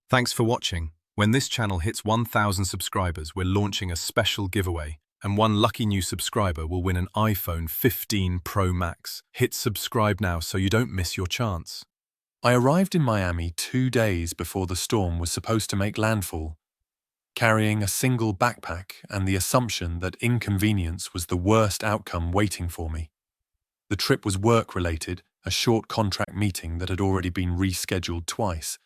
Thanks for watching. When this channel hits 1,000 subscribers, we're launching a special giveaway, and one lucky new subscriber will win an iPhone 15 Pro Max. Hit subscribe now so you don't miss your chance. I arrived in Miami 2 days before the storm was supposed to make landfall, carrying a single backpack and the assumption that inconvenience was the worst outcome waiting for me. The trip was work-related, a short contract meeting that had already been rescheduled twice,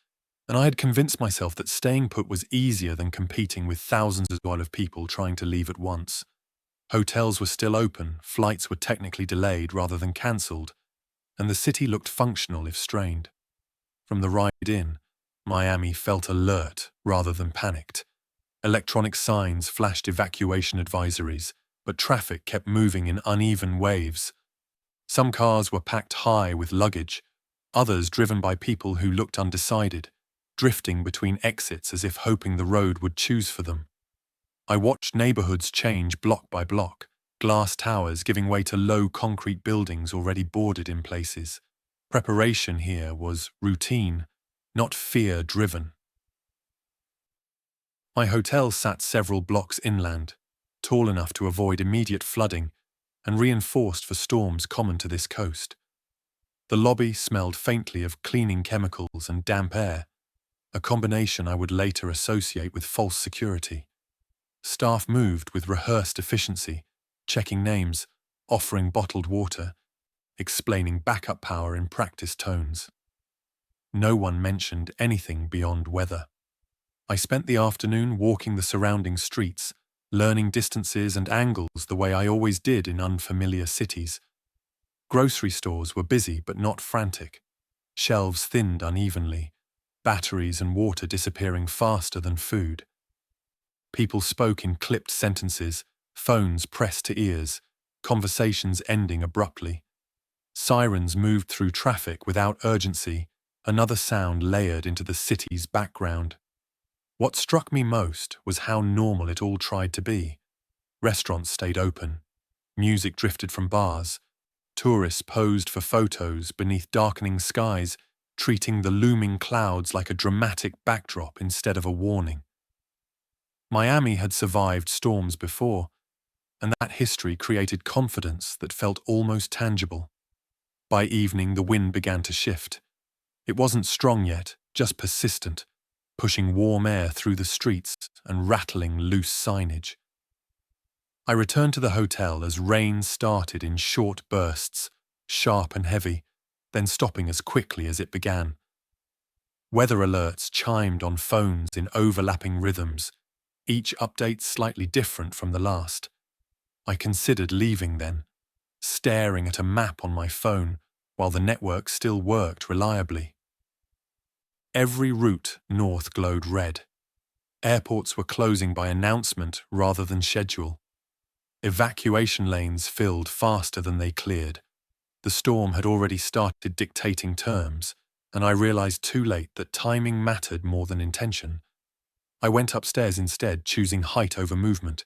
and I had convinced myself that staying put was easier than competing with thousands of people trying to leave at once. Hotels were still open, flights were technically delayed rather than cancelled, and the city looked functional if strained. From the ride in, Miami felt alert rather than panicked. Electronic signs flashed evacuation advisories, but traffic kept moving in uneven waves. Some cars were packed high with luggage, others driven by people who looked undecided, drifting between exits as if hoping the road would choose for them. I watched neighborhoods change block by block, glass towers giving way to low concrete buildings already boarded in places. Preparation here was routine, not fear-driven. My hotel sat several blocks inland, tall enough to avoid immediate flooding and reinforced for storms common to this coast. The lobby smelled faintly of cleaning chemicals and damp air, a combination I would later associate with false security. Staff moved with rehearsed efficiency, checking names, offering bottled water, explaining backup power in practiced tones. No one mentioned anything beyond weather. I spent the afternoon walking the surrounding streets, learning distances and angles the way I always did in unfamiliar cities. Grocery stores were busy but not frantic. Shelves thinned unevenly, batteries and water disappearing faster than food. People spoke in clipped sentences, phones pressed to ears, conversations ending abruptly. Sirens moved through traffic without urgency, another sound layered into the city's background. What struck me most was how normal it all tried to be. Restaurants stayed open. Music drifted from bars. Tourists posed for photos beneath darkening skies, treating the looming clouds like a dramatic backdrop instead of a warning. Miami had survived storms before, and that history created confidence that felt almost tangible. By evening, the wind began to shift. It wasn't strong yet, just persistent, pushing warm air through the streets and rattling loose signage. I returned to the hotel as rain started in short bursts, sharp and heavy, then stopping as quickly as it began. Weather alerts chimed on phones in overlapping rhythms, each update slightly different from the last. I considered leaving then, staring at a map on my phone while the network still worked reliably. Every route north glowed red. Airports were closing by announcement rather than schedule. Evacuation lanes filled faster than they cleared. The storm had already started dictating terms, and I realized too late that timing mattered more than intention. I went upstairs instead, choosing height over movement.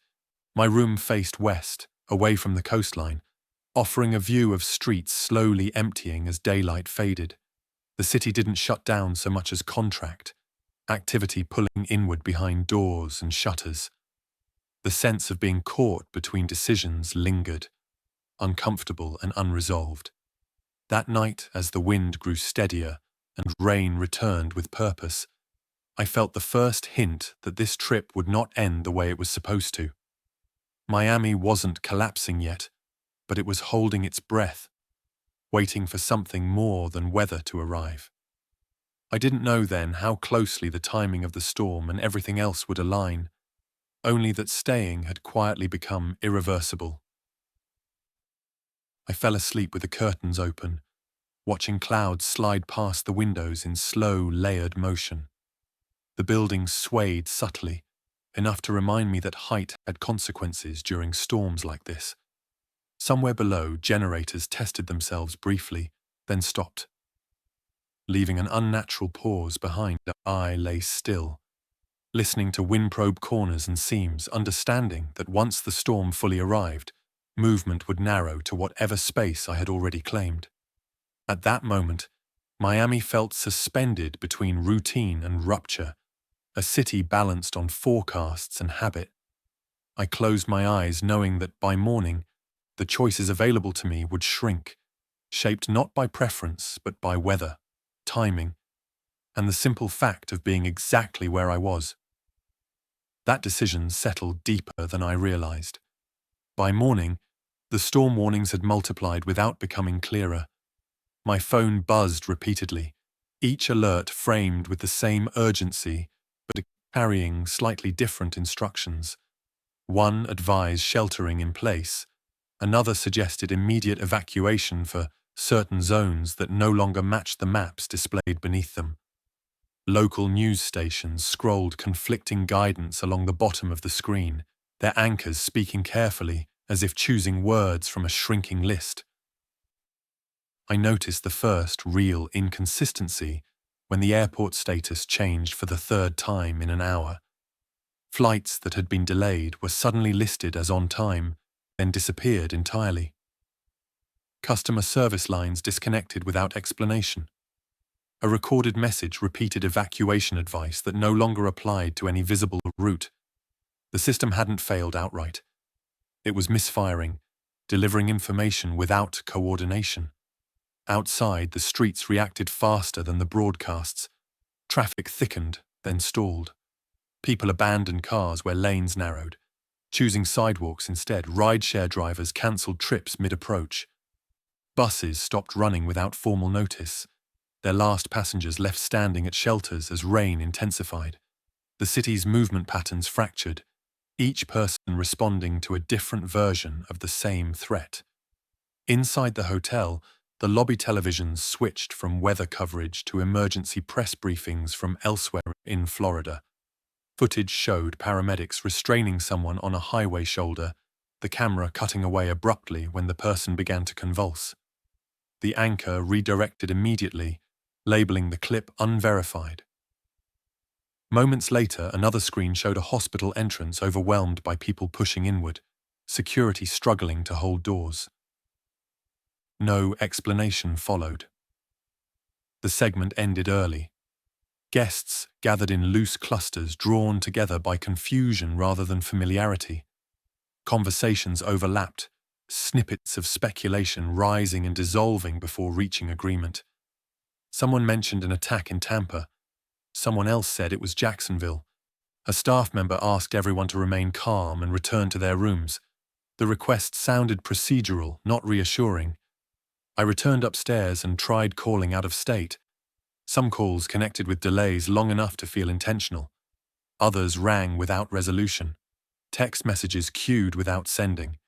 My room faced west, away from the coastline, offering a view of streets slowly emptying as daylight faded. The city didn't shut down so much as contract, activity pulling inward behind doors and shutters. The sense of being caught between decisions lingered, uncomfortable and unresolved. That night, as the wind grew steadier and rain returned with purpose, I felt the first hint that this trip would not end the way it was supposed to. Miami wasn't collapsing yet, but it was holding its breath, waiting for something more than weather to arrive. I didn't know then how closely the timing of the storm and everything else would align, only that staying had quietly become irreversible. I fell asleep with the curtains open, watching clouds slide past the windows in slow, layered motion. The buildings swayed subtly, enough to remind me that height had consequences during storms like this. Somewhere below, generators tested themselves briefly, then stopped. Leaving an unnatural pause behind, I lay still, listening to wind-probe corners and seams, understanding that once the storm fully arrived, movement would narrow to whatever space I had already claimed. At that moment, Miami felt suspended between routine and rupture, a city balanced on forecasts and habit. I closed my eyes knowing that by morning, the choices available to me would shrink, shaped not by preference but by weather, timing, and the simple fact of being exactly where I was. That decision settled deeper than I realized. By morning, the storm warnings had multiplied without becoming clearer. My phone buzzed repeatedly, each alert framed with the same urgency, but carrying slightly different instructions. One advised sheltering in place, another suggested immediate evacuation for certain zones that no longer matched the maps displayed beneath them. Local news stations scrolled conflicting guidance along the bottom of the screen, their anchors speaking carefully as if choosing words from a shrinking list. I noticed the first real inconsistency when the airport status changed for the third time in an hour. Flights that had been delayed were suddenly listed as on time, then disappeared entirely. Customer service lines disconnected without explanation. A recorded message repeated evacuation advice that no longer applied to any visible route. The system hadn't failed outright. It was misfiring, delivering information without coordination. Outside, the streets reacted faster than the broadcasts. Traffic thickened, then stalled. People abandoned cars where lanes narrowed. Choosing sidewalks instead, rideshare drivers cancelled trips mid-approach. Buses stopped running without formal notice. Their last passengers left standing at shelters as rain intensified. The city's movement patterns fractured, each person responding to a different version of the same threat. Inside the hotel, the lobby televisions switched from weather coverage to emergency press briefings from elsewhere in Florida. Footage showed paramedics restraining someone on a highway shoulder, the camera cutting away abruptly when the person began to convulse. The anchor redirected immediately, labeling the clip unverified. Moments later, another screen showed a hospital entrance overwhelmed by people pushing inward, security struggling to hold doors. No explanation followed. The segment ended early. Guests gathered in loose clusters drawn together by confusion rather than familiarity. Conversations overlapped, snippets of speculation rising and dissolving before reaching agreement. Someone mentioned an attack in Tampa. Someone else said it was Jacksonville. A staff member asked everyone to remain calm and return to their rooms. The request sounded procedural, not reassuring. I returned upstairs and tried calling out of state. Some calls connected with delays long enough to feel intentional. Others rang without resolution. Text messages queued without sending.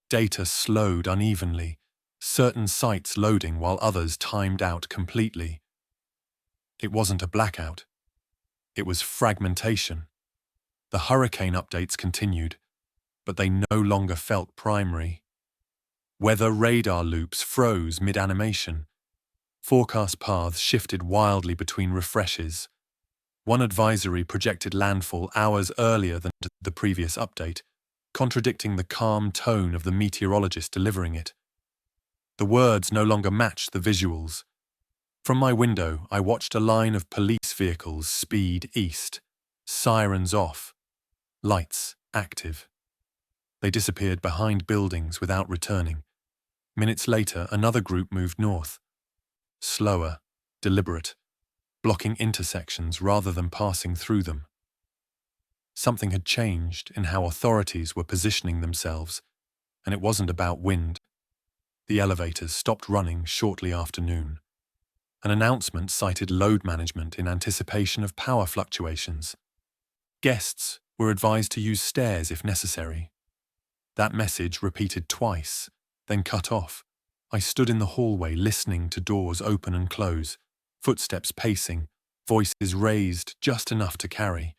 Data slowed unevenly, certain sites loading while others timed out completely. It wasn't a blackout. It was fragmentation. The hurricane updates continued, but they no longer felt primary. Weather radar loops froze mid-animation. Forecast paths shifted wildly between refreshes. One advisory projected landfall hours earlier than the previous update, contradicting the calm tone of the meteorologist delivering it. The words no longer matched the visuals. From my window, I watched a line of police vehicles speed east, sirens off, lights active. They disappeared behind buildings without returning. Minutes later, another group moved north. Slower, deliberate, blocking intersections rather than passing through them. Something had changed in how authorities were positioning themselves, and it wasn't about wind. The elevators stopped running shortly after noon. An announcement cited load management in anticipation of power fluctuations. Guests were advised to use stairs if necessary. That message repeated twice, then cut off. I stood in the hallway listening to doors open and close, footsteps pacing, voices raised just enough to carry.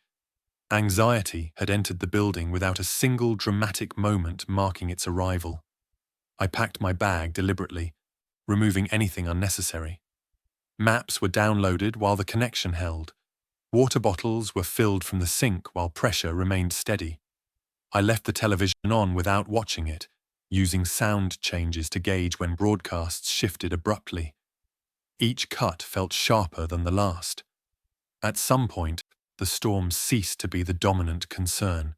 Anxiety had entered the building without a single dramatic moment marking its arrival. I packed my bag deliberately, removing anything unnecessary. Maps were downloaded while the connection held. Water bottles were filled from the sink while pressure remained steady. I left the television on without watching it, using sound changes to gauge when broadcasts shifted abruptly. Each cut felt sharper than the last. At some point, the storm ceased to be the dominant concern.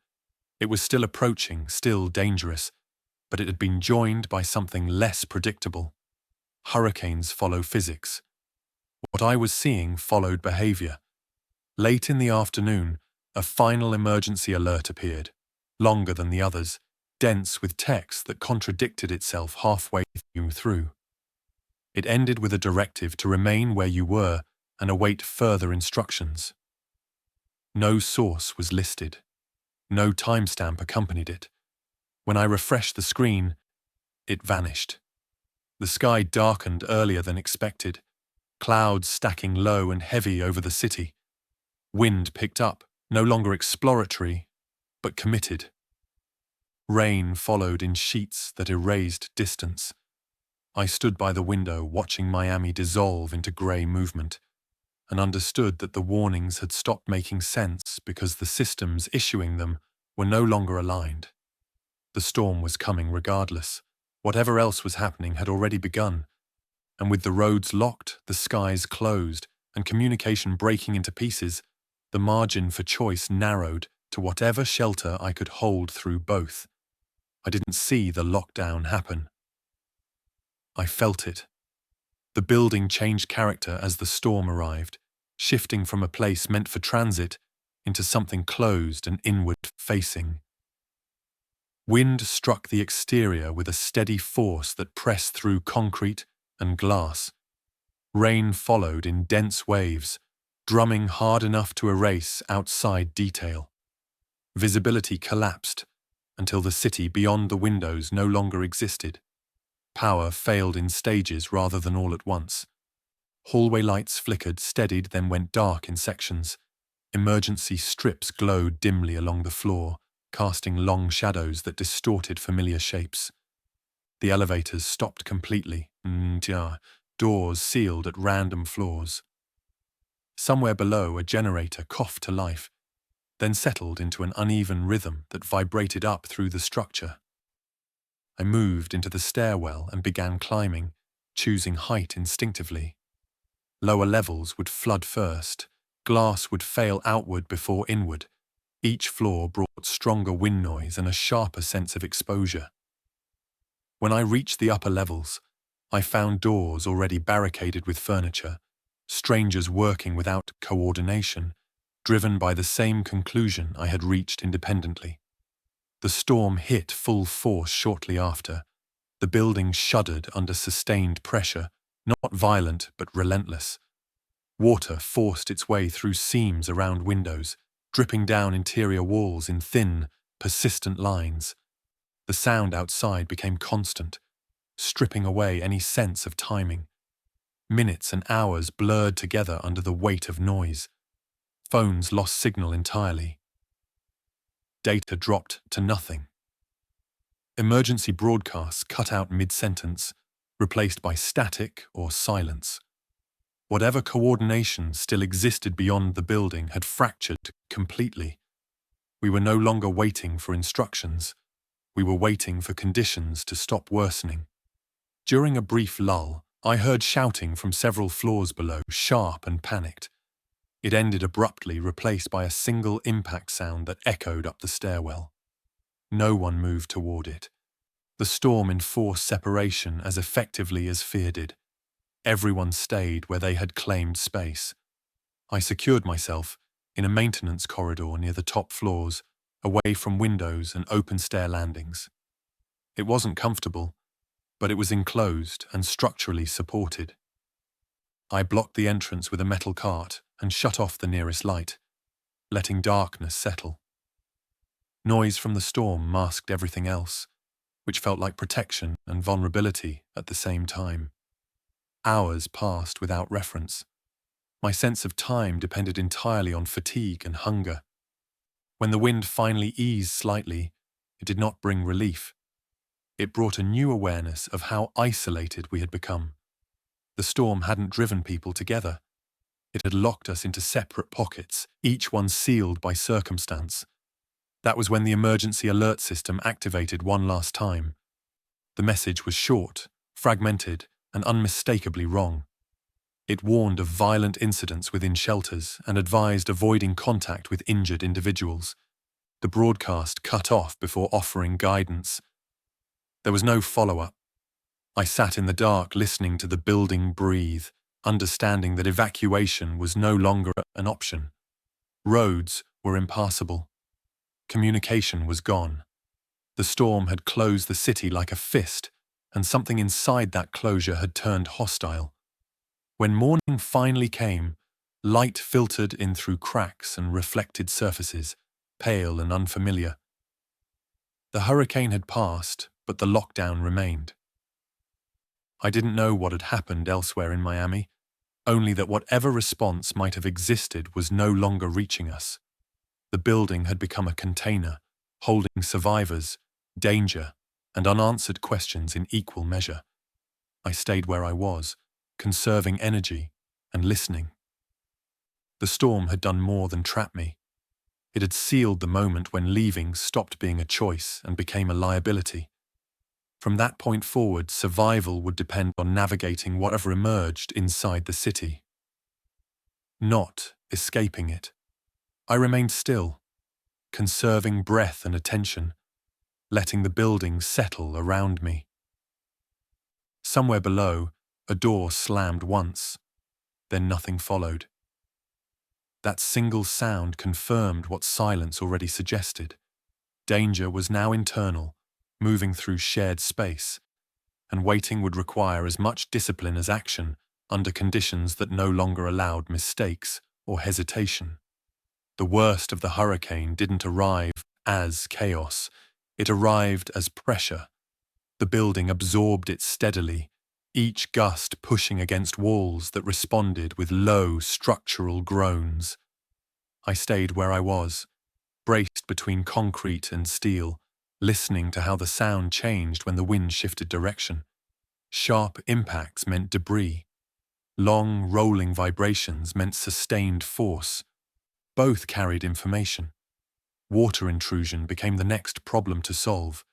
It was still approaching, still dangerous, but it had been joined by something less predictable. Hurricanes follow physics. What I was seeing followed behavior. Late in the afternoon, a final emergency alert appeared, longer than the others, dense with text that contradicted itself halfway through. It ended with a directive to remain where you were and await further instructions. No source was listed. No timestamp accompanied it. When I refreshed the screen, it vanished. The sky darkened earlier than expected, clouds stacking low and heavy over the city. Wind picked up, no longer exploratory, but committed. Rain followed in sheets that erased distance. I stood by the window watching Miami dissolve into grey movement, and understood that the warnings had stopped making sense because the systems issuing them were no longer aligned. The storm was coming regardless. Whatever else was happening had already begun, and with the roads locked, the skies closed, and communication breaking into pieces, the margin for choice narrowed to whatever shelter I could hold through both. I didn't see the lockdown happen. I felt it. The building changed character as the storm arrived, shifting from a place meant for transit into something closed and inward-facing. Wind struck the exterior with a steady force that pressed through concrete and glass. Rain followed in dense waves, drumming hard enough to erase outside detail. Visibility collapsed until the city beyond the windows no longer existed. Power failed in stages rather than all at once. Hallway lights flickered, steadied, then went dark in sections. Emergency strips glowed dimly along the floor, casting long shadows that distorted familiar shapes. The elevators stopped completely, doors sealed at random floors. Somewhere below, a generator coughed to life, then settled into an uneven rhythm that vibrated up through the structure. I moved into the stairwell and began climbing, choosing height instinctively. Lower levels would flood first. Glass would fail outward before inward. Each floor brought stronger wind noise and a sharper sense of exposure. When I reached the upper levels, I found doors already barricaded with furniture, strangers working without coordination, driven by the same conclusion I had reached independently. The storm hit full force shortly after. The building shuddered under sustained pressure, not violent but relentless. Water forced its way through seams around windows, dripping down interior walls in thin, persistent lines. The sound outside became constant, stripping away any sense of timing. Minutes and hours blurred together under the weight of noise. Phones lost signal entirely. Data dropped to nothing. Emergency broadcasts cut out mid-sentence, replaced by static or silence. Whatever coordination still existed beyond the building had fractured completely. We were no longer waiting for instructions. We were waiting for conditions to stop worsening. During a brief lull, I heard shouting from several floors below, sharp and panicked. It ended abruptly, replaced by a single impact sound that echoed up the stairwell. No one moved toward it. The storm enforced separation as effectively as fear did. Everyone stayed where they had claimed space. I secured myself in a maintenance corridor near the top floors, away from windows and open stair landings. It wasn't comfortable, but it was enclosed and structurally supported. I blocked the entrance with a metal cart and shut off the nearest light, letting darkness settle. Noise from the storm masked everything else, which felt like protection and vulnerability at the same time. Hours passed without reference. My sense of time depended entirely on fatigue and hunger. When the wind finally eased slightly, it did not bring relief. It brought a new awareness of how isolated we had become. The storm hadn't driven people together. It had locked us into separate pockets, each one sealed by circumstance. That was when the emergency alert system activated one last time. The message was short, fragmented, and unmistakably wrong. It warned of violent incidents within shelters and advised avoiding contact with injured individuals. The broadcast cut off before offering guidance. There was no follow-up. I sat in the dark listening to the building breathe, understanding that evacuation was no longer an option. Roads were impassable. Communication was gone. The storm had closed the city like a fist, and something inside that closure had turned hostile. When morning finally came, light filtered in through cracks and reflected surfaces, pale and unfamiliar. The hurricane had passed, but the lockdown remained. I didn't know what had happened elsewhere in Miami, only that whatever response might have existed was no longer reaching us. The building had become a container, holding survivors, danger, and unanswered questions in equal measure. I stayed where I was, conserving energy and listening. The storm had done more than trap me. It had sealed the moment when leaving stopped being a choice and became a liability. From that point forward, survival would depend on navigating whatever emerged inside the city, not escaping it. I remained still, conserving breath and attention, letting the building settle around me. Somewhere below, a door slammed once, then nothing followed. That single sound confirmed what silence already suggested. Danger was now internal, moving through shared space, and waiting would require as much discipline as action under conditions that no longer allowed mistakes or hesitation. The worst of the hurricane didn't arrive as chaos, it arrived as pressure. The building absorbed it steadily, each gust pushing against walls that responded with low structural groans. I stayed where I was, braced between concrete and steel, listening to how the sound changed when the wind shifted direction. Sharp impacts meant debris. Long, rolling vibrations meant sustained force. Both carried information. Water intrusion became the next problem to solve.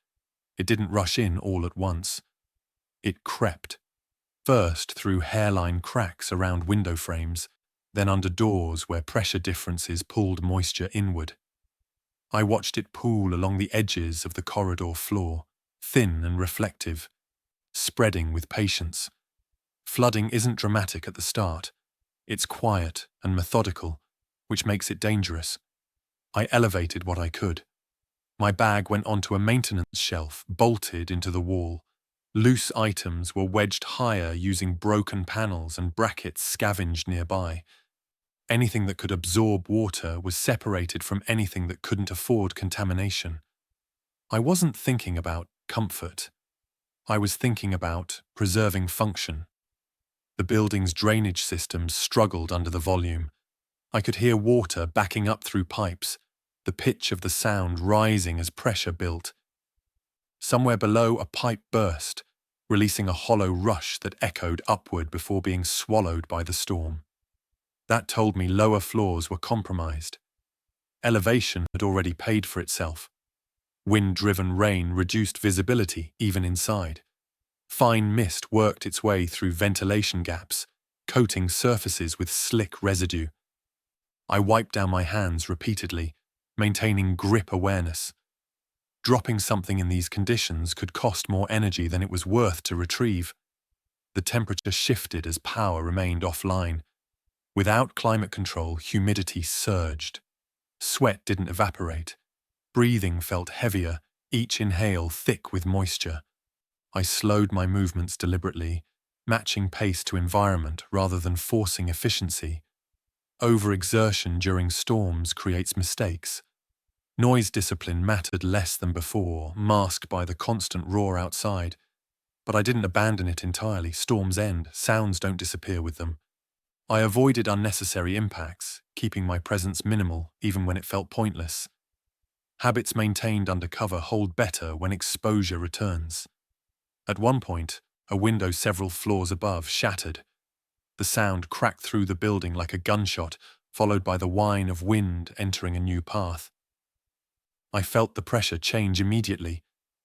It didn't rush in all at once. It crept, first through hairline cracks around window frames, then under doors where pressure differences pulled moisture inward. I watched it pool along the edges of the corridor floor, thin and reflective, spreading with patience. Flooding isn't dramatic at the start. It's quiet and methodical, which makes it dangerous. I elevated what I could. My bag went onto a maintenance shelf, bolted into the wall. Loose items were wedged higher using broken panels and brackets scavenged nearby. Anything that could absorb water was separated from anything that couldn't afford contamination. I wasn't thinking about comfort. I was thinking about preserving function. The building's drainage systems struggled under the volume. I could hear water backing up through pipes, the pitch of the sound rising as pressure built. Somewhere below, a pipe burst, releasing a hollow rush that echoed upward before being swallowed by the storm. That told me lower floors were compromised. Elevation had already paid for itself. Wind-driven rain reduced visibility even inside. Fine mist worked its way through ventilation gaps, coating surfaces with slick residue. I wiped down my hands repeatedly, maintaining grip awareness. Dropping something in these conditions could cost more energy than it was worth to retrieve. The temperature shifted as power remained offline. Without climate control, humidity surged. Sweat didn't evaporate. Breathing felt heavier, each inhale thick with moisture. I slowed my movements deliberately, matching pace to environment rather than forcing efficiency. Overexertion during storms creates mistakes. Noise discipline mattered less than before, masked by the constant roar outside. But I didn't abandon it entirely. Storms end, sounds don't disappear with them. I avoided unnecessary impacts, keeping my presence minimal even when it felt pointless. Habits maintained under cover hold better when exposure returns. At one point, a window several floors above shattered. The sound cracked through the building like a gunshot, followed by the whine of wind entering a new path. I felt the pressure change immediately,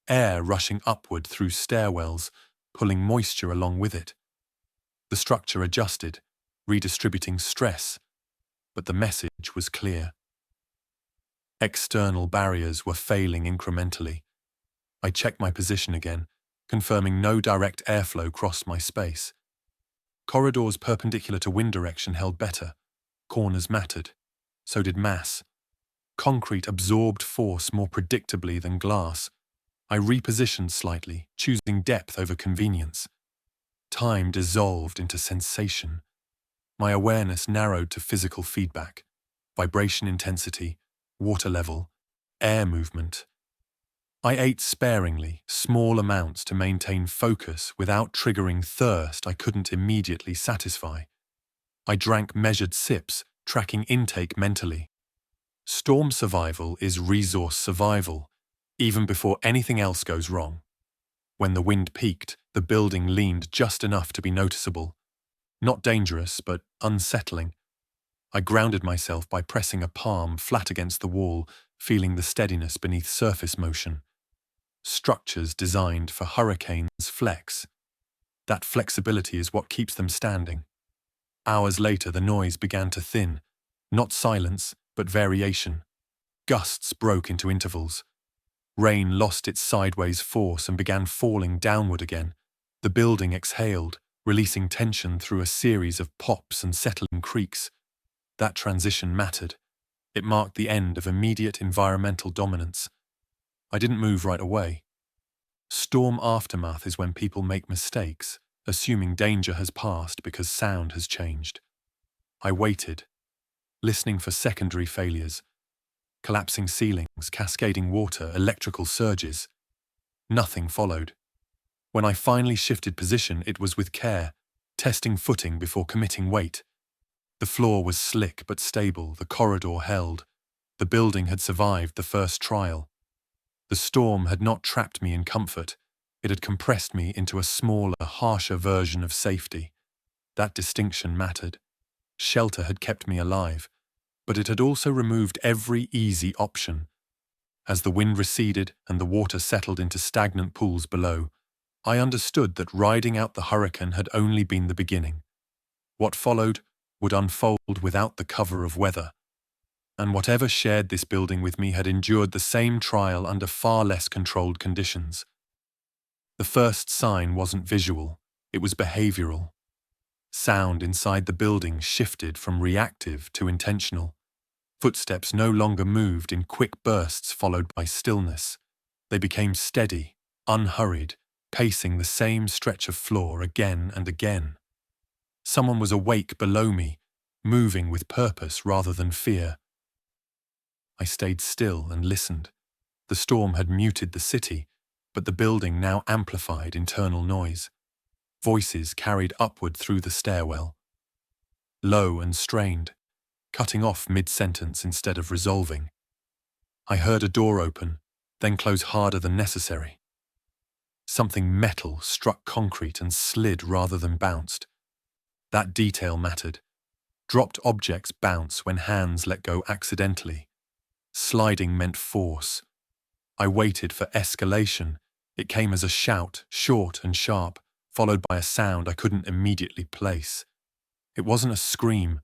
air rushing upward through stairwells, pulling moisture along with it. The structure adjusted, redistributing stress, but the message was clear. External barriers were failing incrementally. I checked my position again, confirming no direct airflow crossed my space. Corridors perpendicular to wind direction held better. Corners mattered. So did mass. Concrete absorbed force more predictably than glass. I repositioned slightly, choosing depth over convenience. Time dissolved into sensation. My awareness narrowed to physical feedback, vibration intensity, water level, air movement. I ate sparingly, small amounts to maintain focus without triggering thirst I couldn't immediately satisfy. I drank measured sips, tracking intake mentally. Storm survival is resource survival, even before anything else goes wrong. When the wind peaked, the building leaned just enough to be noticeable. Not dangerous, but unsettling. I grounded myself by pressing a palm flat against the wall, feeling the steadiness beneath surface motion. Structures designed for hurricanes flex. That flexibility is what keeps them standing. Hours later, the noise began to thin. Not silence, but variation. Gusts broke into intervals. Rain lost its sideways force and began falling downward again. The building exhaled, releasing tension through a series of pops and settling creaks. That transition mattered. It marked the end of immediate environmental dominance. I didn't move right away. Storm aftermath is when people make mistakes, assuming danger has passed because sound has changed. I waited, listening for secondary failures. Collapsing ceilings, cascading water, electrical surges. Nothing followed. When I finally shifted position, it was with care, testing footing before committing weight. The floor was slick but stable, the corridor held. The building had survived the first trial. The storm had not trapped me in comfort. It had compressed me into a smaller, harsher version of safety. That distinction mattered. Shelter had kept me alive, but it had also removed every easy option. As the wind receded and the water settled into stagnant pools below, I understood that riding out the hurricane had only been the beginning. What followed would unfold without the cover of weather. And whatever shared this building with me had endured the same trial under far less controlled conditions. The first sign wasn't visual, it was behavioral. Sound inside the building shifted from reactive to intentional. Footsteps no longer moved in quick bursts followed by stillness. They became steady, unhurried, pacing the same stretch of floor again and again. Someone was awake below me, moving with purpose rather than fear. I stayed still and listened. The storm had muted the city, but the building now amplified internal noise. Voices carried upward through the stairwell. Low and strained, cutting off mid-sentence instead of resolving. I heard a door open, then close harder than necessary. Something metal struck concrete and slid rather than bounced. That detail mattered. Dropped objects bounce when hands let go accidentally. Sliding meant force. I waited for escalation. It came as a shout, short and sharp, followed by a sound I couldn't immediately place. It wasn't a scream.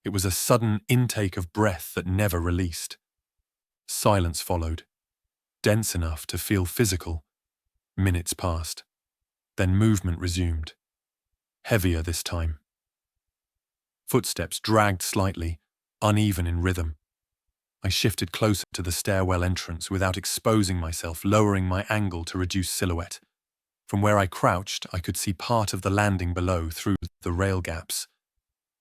It was a sudden intake of breath that never released. Silence followed, dense enough to feel physical. Minutes passed. Then movement resumed. Heavier this time. Footsteps dragged slightly, uneven in rhythm. I shifted closer to the stairwell entrance without exposing myself, lowering my angle to reduce silhouette. From where I crouched, I could see part of the landing below through the rail gaps.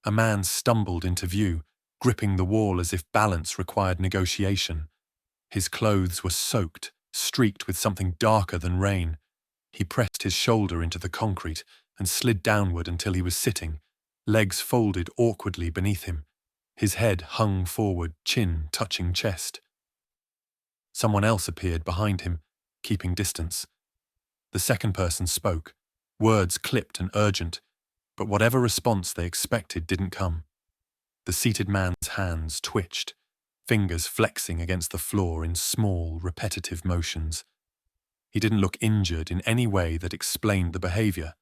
A man stumbled into view, gripping the wall as if balance required negotiation. His clothes were soaked, streaked with something darker than rain. He pressed his shoulder into the concrete and slid downward until he was sitting, legs folded awkwardly beneath him. His head hung forward, chin touching chest. Someone else appeared behind him, keeping distance. The second person spoke, words clipped and urgent, but whatever response they expected didn't come. The seated man's hands twitched, fingers flexing against the floor in small, repetitive motions. He didn't look injured in any way that explained the behavior.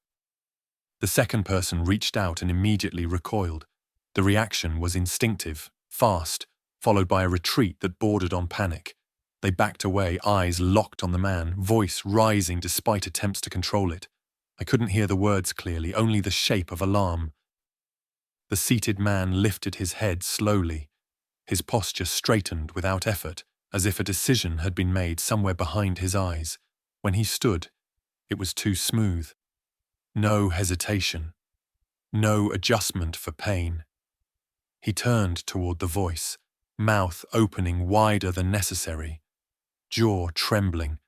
The second person reached out and immediately recoiled. The reaction was instinctive, fast, followed by a retreat that bordered on panic. They backed away, eyes locked on the man, voice rising despite attempts to control it. I couldn't hear the words clearly, only the shape of alarm. The seated man lifted his head slowly. His posture straightened without effort, as if a decision had been made somewhere behind his eyes. When he stood, it was too smooth. No hesitation. No adjustment for pain. He turned toward the voice, mouth opening wider than necessary, jaw trembling,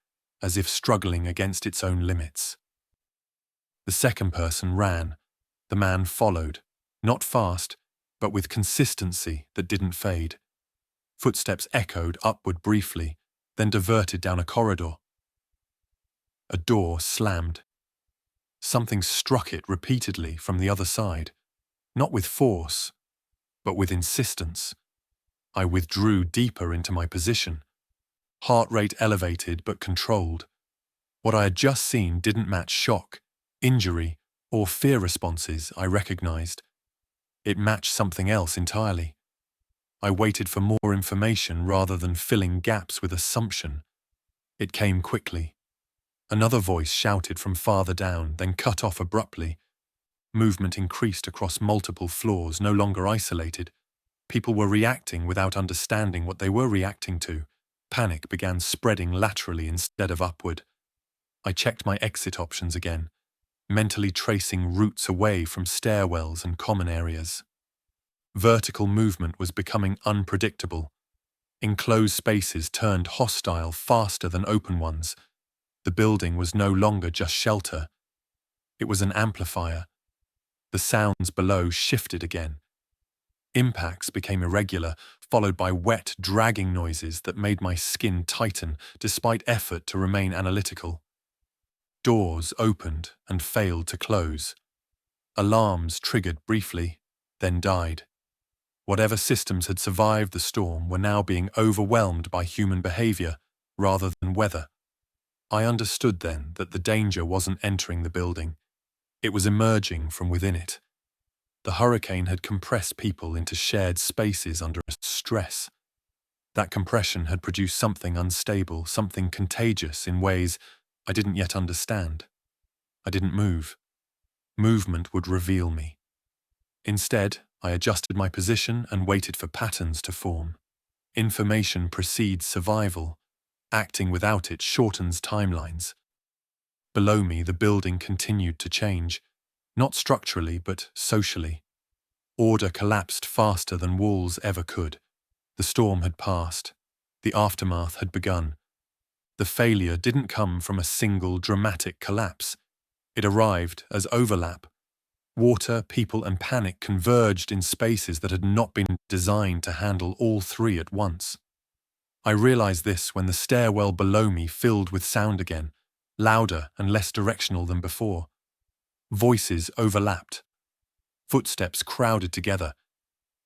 as if struggling against its own limits. The second person ran. The man followed, not fast, but with consistency that didn't fade. Footsteps echoed upward briefly, then diverted down a corridor. A door slammed. Something struck it repeatedly from the other side, not with force, but with insistence. I withdrew deeper into my position. Heart rate elevated but controlled. What I had just seen didn't match shock, injury, or fear responses I recognized. It matched something else entirely. I waited for more information rather than filling gaps with assumption. It came quickly. Another voice shouted from farther down, then cut off abruptly. Movement increased across multiple floors, no longer isolated. People were reacting without understanding what they were reacting to. Panic began spreading laterally instead of upward. I checked my exit options again, mentally tracing routes away from stairwells and common areas. Vertical movement was becoming unpredictable. Enclosed spaces turned hostile faster than open ones. The building was no longer just shelter. It was an amplifier. The sounds below shifted again. Impacts became irregular, followed by wet, dragging noises that made my skin tighten despite effort to remain analytical. Doors opened and failed to close. Alarms triggered briefly, then died. Whatever systems had survived the storm were now being overwhelmed by human behavior rather than weather. I understood then that the danger wasn't entering the building. It was emerging from within it. The hurricane had compressed people into shared spaces under stress. That compression had produced something unstable, something contagious in ways I didn't yet understand. I didn't move. Movement would reveal me. Instead, I adjusted my position and waited for patterns to form. Information precedes survival. Acting without it shortens timelines. Below me, the building continued to change, not structurally but socially. Order collapsed faster than walls ever could. The storm had passed. The aftermath had begun. The failure didn't come from a single dramatic collapse. It arrived as overlap. Water, people, and panic converged in spaces that had not been designed to handle all three at once. I realized this when the stairwell below me filled with sound again, louder and less directional than before. Voices overlapped. Footsteps crowded together.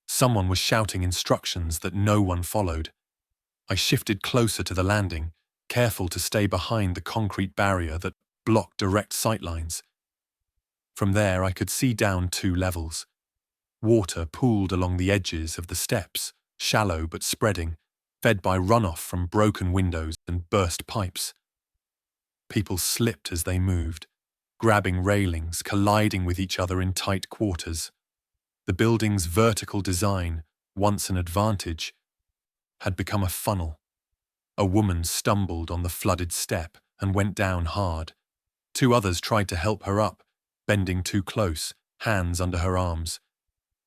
Someone was shouting instructions that no one followed. I shifted closer to the landing, careful to stay behind the concrete barrier that blocked direct sightlines. From there, I could see down 2 levels. Water pooled along the edges of the steps, shallow but spreading, fed by runoff from broken windows and burst pipes. People slipped as they moved, grabbing railings, colliding with each other in tight quarters. The building's vertical design, once an advantage, had become a funnel. A woman stumbled on the flooded step and went down hard. 2 others tried to help her up, bending too close, hands under her arms.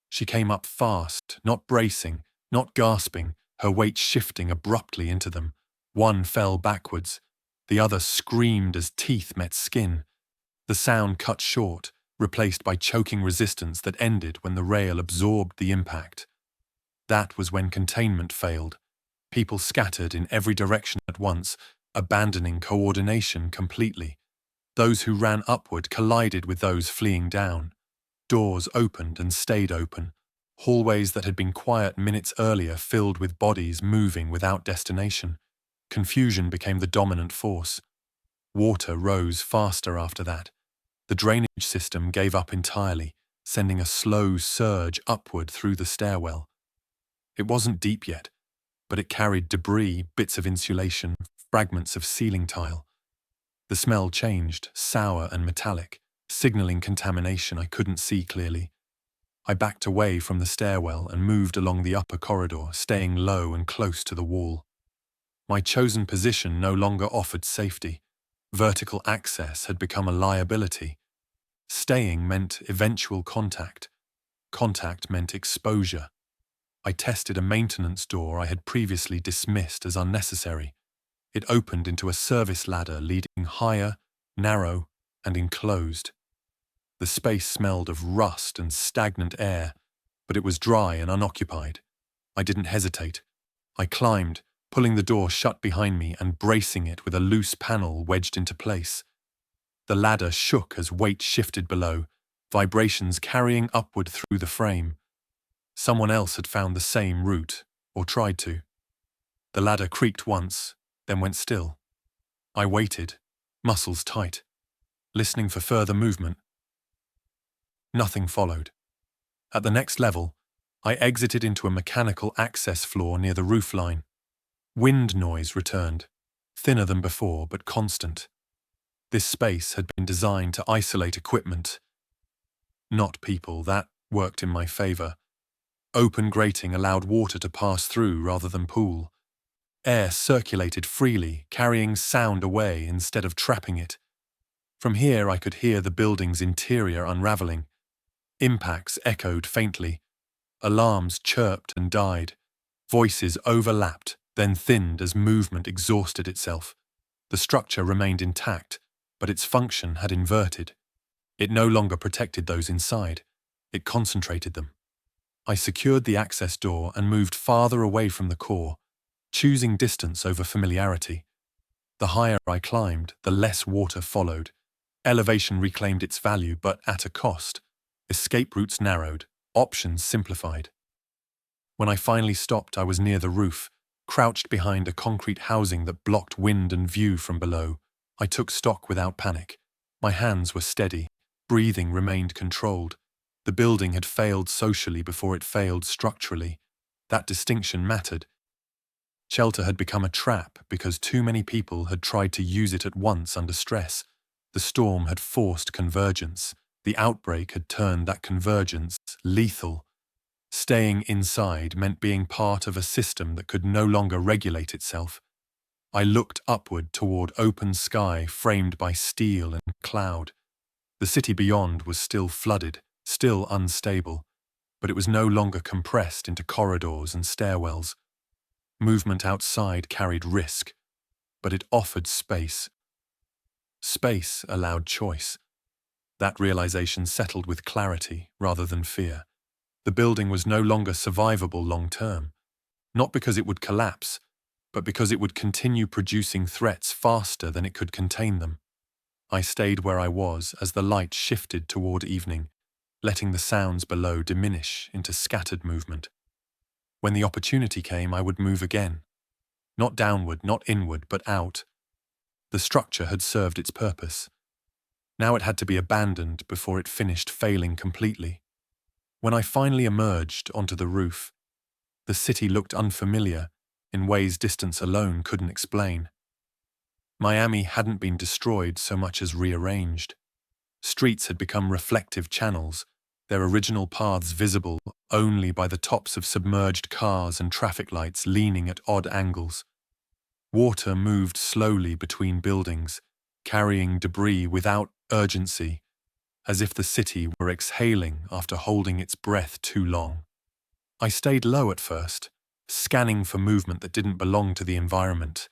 She came up fast, not bracing, not gasping, her weight shifting abruptly into them. One fell backwards. The other screamed as teeth met skin. The sound cut short, replaced by choking resistance that ended when the rail absorbed the impact. That was when containment failed. People scattered in every direction at once, abandoning coordination completely. Those who ran upward collided with those fleeing down. Doors opened and stayed open. Hallways that had been quiet minutes earlier filled with bodies moving without destination. Confusion became the dominant force. Water rose faster after that. The drainage system gave up entirely, sending a slow surge upward through the stairwell. It wasn't deep yet, but it carried debris, bits of insulation, fragments of ceiling tile. The smell changed, sour and metallic, signaling contamination I couldn't see clearly. I backed away from the stairwell and moved along the upper corridor, staying low and close to the wall. My chosen position no longer offered safety. Vertical access had become a liability. Staying meant eventual contact. Contact meant exposure. I tested a maintenance door I had previously dismissed as unnecessary. It opened into a service ladder leading higher, narrow, and enclosed. The space smelled of rust and stagnant air, but it was dry and unoccupied. I didn't hesitate. I climbed, pulling the door shut behind me and bracing it with a loose panel wedged into place. The ladder shook as weight shifted below, vibrations carrying upward through the frame. Someone else had found the same route, or tried to. The ladder creaked once, then went still. I waited, muscles tight, listening for further movement. Nothing followed. At the next level, I exited into a mechanical access floor near the roofline. Wind noise returned, thinner than before but constant. This space had been designed to isolate equipment, not people. That worked in my favor. Open grating allowed water to pass through rather than pool. Air circulated freely, carrying sound away instead of trapping it. From here I could hear the building's interior unraveling. Impacts echoed faintly. Alarms chirped and died. Voices overlapped, then thinned as movement exhausted itself. The structure remained intact, but its function had inverted. It no longer protected those inside. It concentrated them. I secured the access door and moved farther away from the core, choosing distance over familiarity. The higher I climbed, the less water followed. Elevation reclaimed its value, but at a cost. Escape routes narrowed, options simplified. When I finally stopped, I was near the roof, crouched behind a concrete housing that blocked wind and view from below. I took stock without panic. My hands were steady. Breathing remained controlled. The building had failed socially before it failed structurally. That distinction mattered. Shelter had become a trap because too many people had tried to use it at once under stress. The storm had forced convergence. The outbreak had turned that convergence lethal. Staying inside meant being part of a system that could no longer regulate itself. I looked upward toward open sky framed by steel and cloud. The city beyond was still flooded, still unstable, but it was no longer compressed into corridors and stairwells. Movement outside carried risk, but it offered space. Space allowed choice. That realization settled with clarity rather than fear. The building was no longer survivable long-term, not because it would collapse, but because it would continue producing threats faster than it could contain them. I stayed where I was as the light shifted toward evening, letting the sounds below diminish into scattered movement. When the opportunity came, I would move again. Not downward, not inward, but out. The structure had served its purpose. Now it had to be abandoned before it finished failing completely. When I finally emerged onto the roof, the city looked unfamiliar in ways distance alone couldn't explain. Miami hadn't been destroyed so much as rearranged. Streets had become reflective channels, their original paths visible only by the tops of submerged cars and traffic lights leaning at odd angles. Water moved slowly between buildings, carrying debris without urgency, as if the city were exhaling after holding its breath too long. I stayed low at first, scanning for movement that didn't belong to the environment.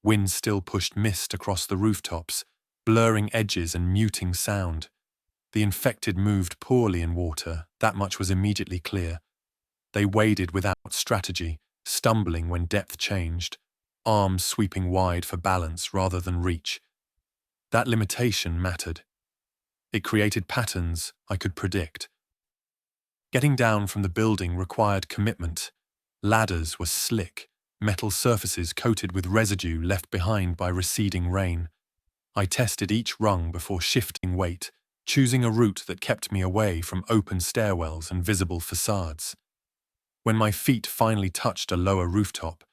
Wind still pushed mist across the rooftops, blurring edges and muting sound. The infected moved poorly in water, that much was immediately clear. They waded without strategy, stumbling when depth changed, arms sweeping wide for balance rather than reach. That limitation mattered. It created patterns I could predict. Getting down from the building required commitment. Ladders were slick, metal surfaces coated with residue left behind by receding rain. I tested each rung before shifting weight, choosing a route that kept me away from open stairwells and visible facades. When my feet finally touched a lower rooftop,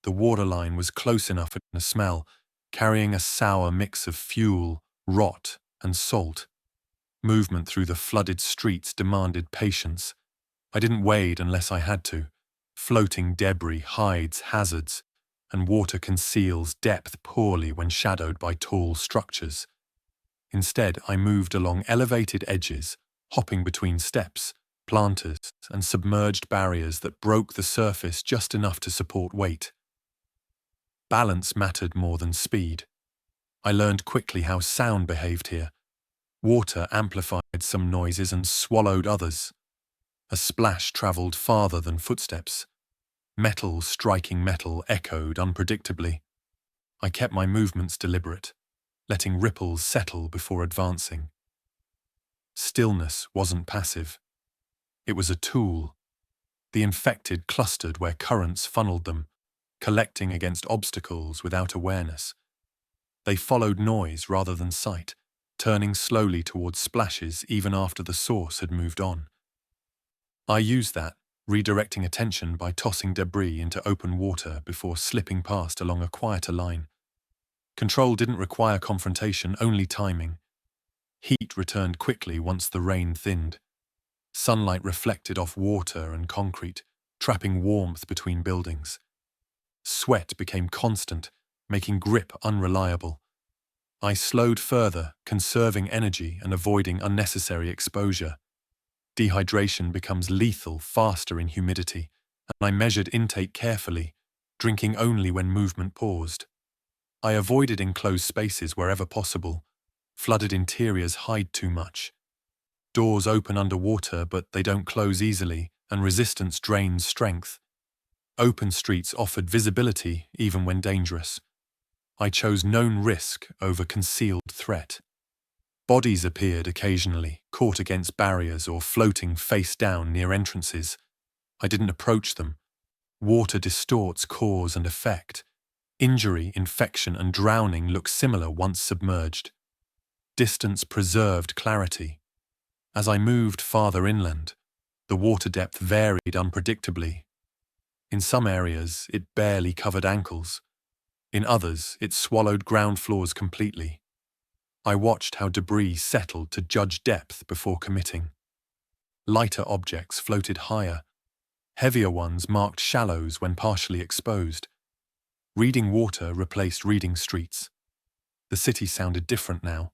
the waterline was close enough for a smell, carrying a sour mix of fuel, rot, and salt. Movement through the flooded streets demanded patience. I didn't wade unless I had to. Floating debris hides hazards, and water conceals depth poorly when shadowed by tall structures. Instead, I moved along elevated edges, hopping between steps, planters, and submerged barriers that broke the surface just enough to support weight. Balance mattered more than speed. I learned quickly how sound behaved here. Water amplified some noises and swallowed others. A splash travelled farther than footsteps. Metal striking metal echoed unpredictably. I kept my movements deliberate, letting ripples settle before advancing. Stillness wasn't passive. It was a tool. The infected clustered where currents funneled them, collecting against obstacles without awareness. They followed noise rather than sight, turning slowly towards splashes even after the source had moved on. I used that, redirecting attention by tossing debris into open water before slipping past along a quieter line. Control didn't require confrontation, only timing. Heat returned quickly once the rain thinned. Sunlight reflected off water and concrete, trapping warmth between buildings. Sweat became constant, making grip unreliable. I slowed further, conserving energy and avoiding unnecessary exposure. Dehydration becomes lethal faster in humidity, and I measured intake carefully, drinking only when movement paused. I avoided enclosed spaces wherever possible. Flooded interiors hide too much. Doors open underwater, but they don't close easily, and resistance drains strength. Open streets offered visibility even when dangerous. I chose known risk over concealed threat. Bodies appeared occasionally, caught against barriers or floating face down near entrances. I didn't approach them. Water distorts cause and effect. Injury, infection, and drowning look similar once submerged. Distance preserved clarity. As I moved farther inland, the water depth varied unpredictably. In some areas, it barely covered ankles. In others, it swallowed ground floors completely. I watched how debris settled to judge depth before committing. Lighter objects floated higher. Heavier ones marked shallows when partially exposed. Reading water replaced reading streets. The city sounded different now.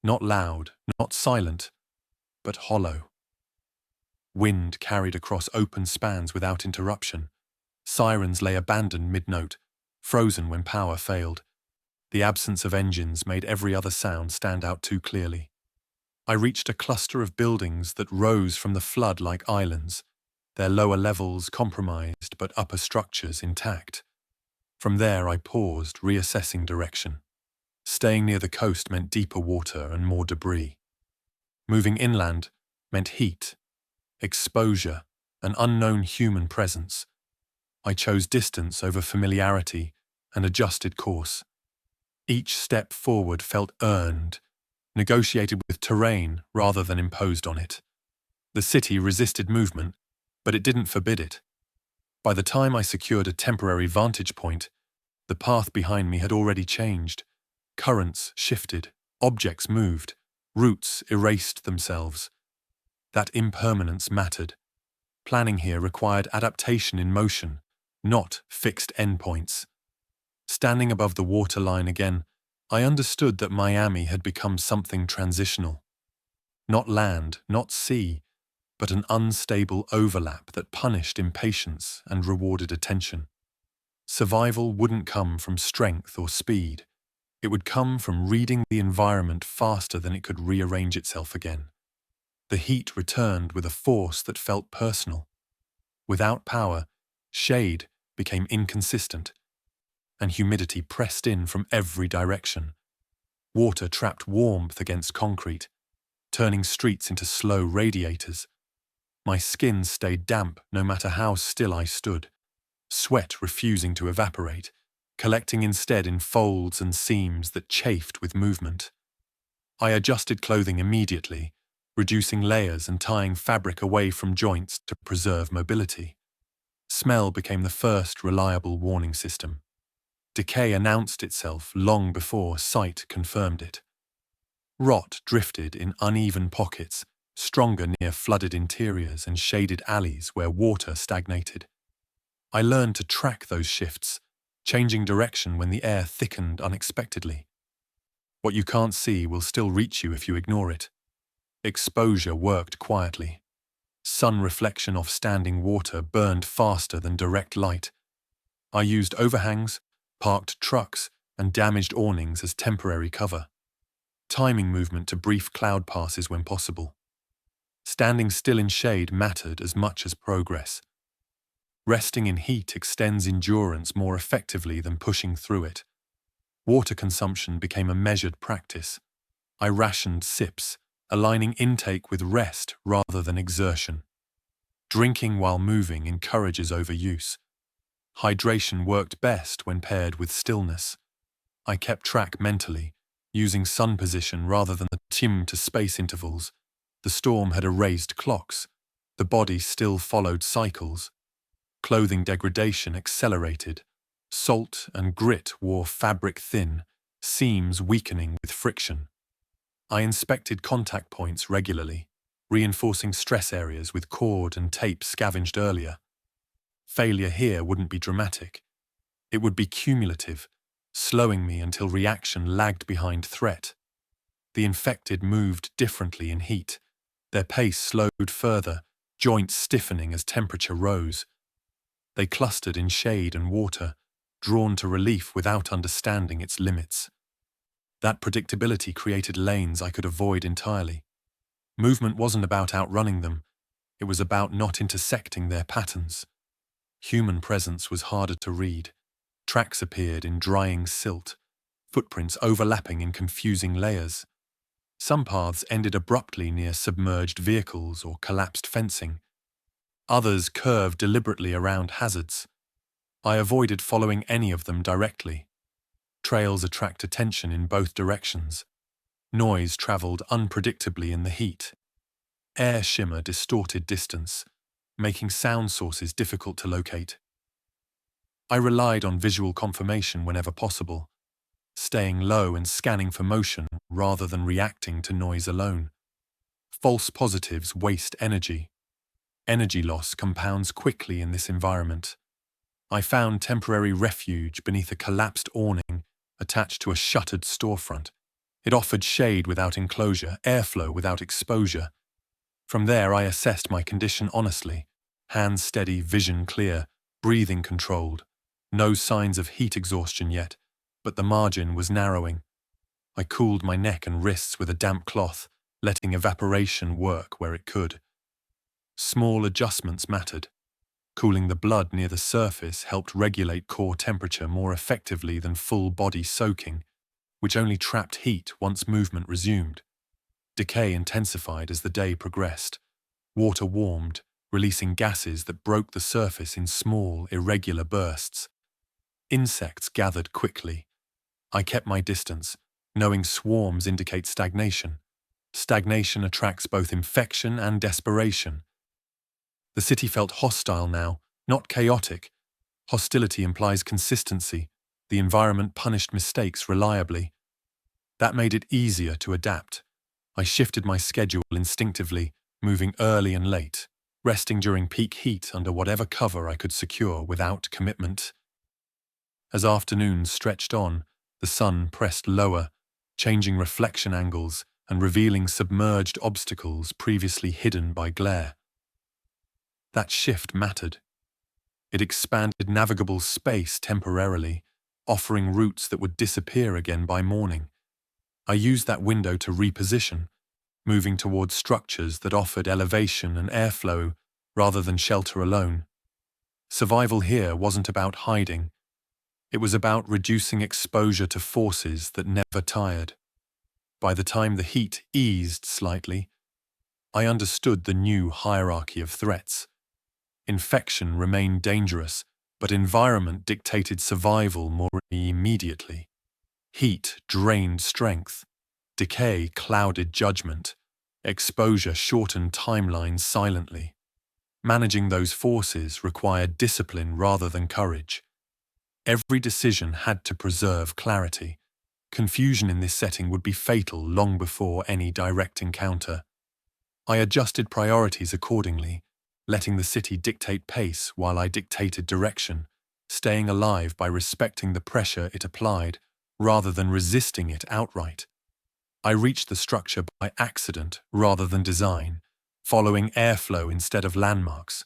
Not loud, not silent, but hollow. Wind carried across open spans without interruption. Sirens lay abandoned mid-note, frozen when power failed. The absence of engines made every other sound stand out too clearly. I reached a cluster of buildings that rose from the flood like islands, their lower levels compromised but upper structures intact. From there I paused, reassessing direction. Staying near the coast meant deeper water and more debris. Moving inland meant heat, exposure, an unknown human presence. I chose distance over familiarity and adjusted course. Each step forward felt earned, negotiated with terrain rather than imposed on it. The city resisted movement, but it didn't forbid it. By the time I secured a temporary vantage point, the path behind me had already changed. Currents shifted, objects moved, routes erased themselves. That impermanence mattered. Planning here required adaptation in motion, not fixed endpoints. Standing above the waterline again, I understood that Miami had become something transitional. Not land, not sea, but an unstable overlap that punished impatience and rewarded attention. Survival wouldn't come from strength or speed. It would come from reading the environment faster than it could rearrange itself again. The heat returned with a force that felt personal. Without power, shade became inconsistent, and humidity pressed in from every direction. Water trapped warmth against concrete, turning streets into slow radiators. My skin stayed damp no matter how still I stood, sweat refusing to evaporate, collecting instead in folds and seams that chafed with movement. I adjusted clothing immediately, reducing layers and tying fabric away from joints to preserve mobility. Smell became the first reliable warning system. Decay announced itself long before sight confirmed it. Rot drifted in uneven pockets, stronger near flooded interiors and shaded alleys where water stagnated. I learned to track those shifts, changing direction when the air thickened unexpectedly. What you can't see will still reach you if you ignore it. Exposure worked quietly. Sun reflection off standing water burned faster than direct light. I used overhangs, parked trucks, and damaged awnings as temporary cover, timing movement to brief cloud passes when possible. Standing still in shade mattered as much as progress. Resting in heat extends endurance more effectively than pushing through it. Water consumption became a measured practice. I rationed sips, aligning intake with rest rather than exertion. Drinking while moving encourages overuse. Hydration worked best when paired with stillness. I kept track mentally, using sun position rather than the time to space intervals. The storm had erased clocks. The body still followed cycles. Clothing degradation accelerated. Salt and grit wore fabric thin, seams weakening with friction. I inspected contact points regularly, reinforcing stress areas with cord and tape scavenged earlier. Failure here wouldn't be dramatic. It would be cumulative, slowing me until reaction lagged behind threat. The infected moved differently in heat. Their pace slowed further, joints stiffening as temperature rose. They clustered in shade and water, drawn to relief without understanding its limits. That predictability created lanes I could avoid entirely. Movement wasn't about outrunning them, it was about not intersecting their patterns. Human presence was harder to read. Tracks appeared in drying silt, footprints overlapping in confusing layers. Some paths ended abruptly near submerged vehicles or collapsed fencing. Others curved deliberately around hazards. I avoided following any of them directly. Trails attract attention in both directions. Noise traveled unpredictably in the heat. Air shimmer distorted distance, making sound sources difficult to locate. I relied on visual confirmation whenever possible, staying low and scanning for motion rather than reacting to noise alone. False positives waste energy. Energy loss compounds quickly in this environment. I found temporary refuge beneath a collapsed awning attached to a shuttered storefront. It offered shade without enclosure, airflow without exposure. From there, I assessed my condition honestly. Hands steady, vision clear, breathing controlled. No signs of heat exhaustion yet, but the margin was narrowing. I cooled my neck and wrists with a damp cloth, letting evaporation work where it could. Small adjustments mattered. Cooling the blood near the surface helped regulate core temperature more effectively than full body soaking, which only trapped heat once movement resumed. Decay intensified as the day progressed. Water warmed, releasing gases that broke the surface in small, irregular bursts. Insects gathered quickly. I kept my distance, knowing swarms indicate stagnation. Stagnation attracts both infection and desperation. The city felt hostile now, not chaotic. Hostility implies consistency. The environment punished mistakes reliably. That made it easier to adapt. I shifted my schedule instinctively, moving early and late, resting during peak heat under whatever cover I could secure without commitment. As afternoons stretched on, the sun pressed lower, changing reflection angles and revealing submerged obstacles previously hidden by glare. That shift mattered. It expanded navigable space temporarily, offering routes that would disappear again by morning. I used that window to reposition, moving towards structures that offered elevation and airflow rather than shelter alone. Survival here wasn't about hiding. It was about reducing exposure to forces that never tired. By the time the heat eased slightly, I understood the new hierarchy of threats. Infection remained dangerous, but environment dictated survival more immediately. Heat drained strength. Decay clouded judgment. Exposure shortened timelines silently. Managing those forces required discipline rather than courage. Every decision had to preserve clarity. Confusion in this setting would be fatal long before any direct encounter. I adjusted priorities accordingly, letting the city dictate pace while I dictated direction, staying alive by respecting the pressure it applied rather than resisting it outright. I reached the structure by accident rather than design, following airflow instead of landmarks.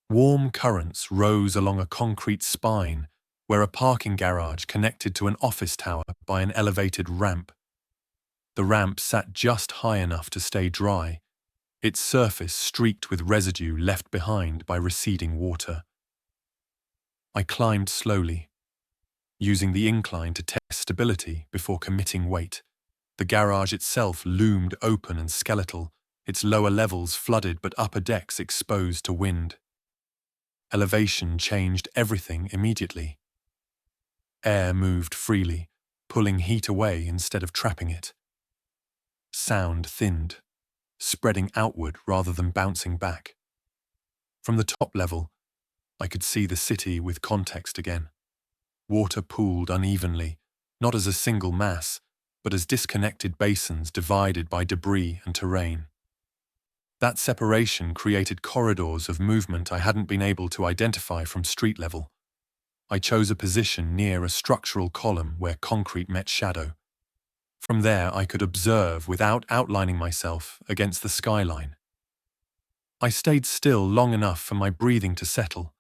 Warm currents rose along a concrete spine where a parking garage connected to an office tower by an elevated ramp. The ramp sat just high enough to stay dry, its surface streaked with residue left behind by receding water. I climbed slowly, using the incline to test stability before committing weight. The garage itself loomed open and skeletal, its lower levels flooded but upper decks exposed to wind. Elevation changed everything immediately. Air moved freely, pulling heat away instead of trapping it. Sound thinned, spreading outward rather than bouncing back. From the top level, I could see the city with context again. Water pooled unevenly, not as a single mass, but as disconnected basins divided by debris and terrain. That separation created corridors of movement I hadn't been able to identify from street level. I chose a position near a structural column where concrete met shadow. From there I could observe without outlining myself against the skyline. I stayed still long enough for my breathing to settle,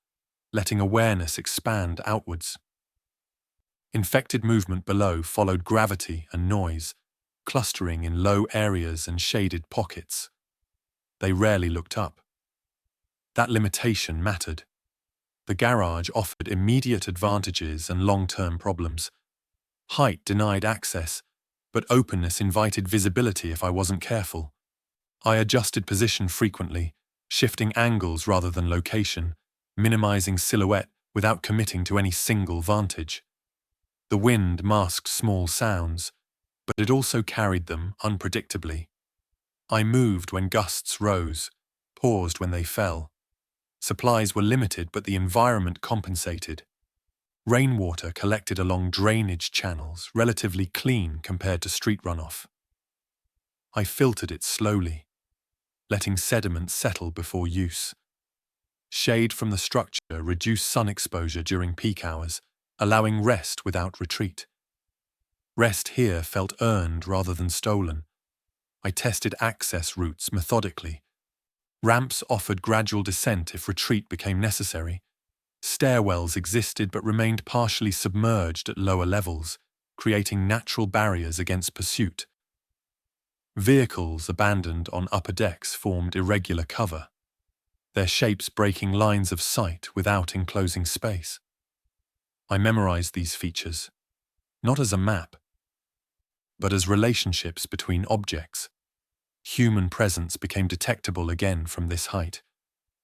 letting awareness expand outwards. Infected movement below followed gravity and noise, clustering in low areas and shaded pockets. They rarely looked up. That limitation mattered. The garage offered immediate advantages and long-term problems. Height denied access, but openness invited visibility if I wasn't careful. I adjusted position frequently, shifting angles rather than location, minimizing silhouette without committing to any single vantage. The wind masked small sounds, but it also carried them unpredictably. I moved when gusts rose, paused when they fell. Supplies were limited, but the environment compensated. Rainwater collected along drainage channels, relatively clean compared to street runoff. I filtered it slowly, letting sediment settle before use. Shade from the structure reduced sun exposure during peak hours, allowing rest without retreat. Rest here felt earned rather than stolen. I tested access routes methodically. Ramps offered gradual descent if retreat became necessary. Stairwells existed but remained partially submerged at lower levels, creating natural barriers against pursuit. Vehicles abandoned on upper decks formed irregular cover, their shapes breaking lines of sight without enclosing space. I memorized these features, not as a map, but as relationships between objects. Human presence became detectable again from this height.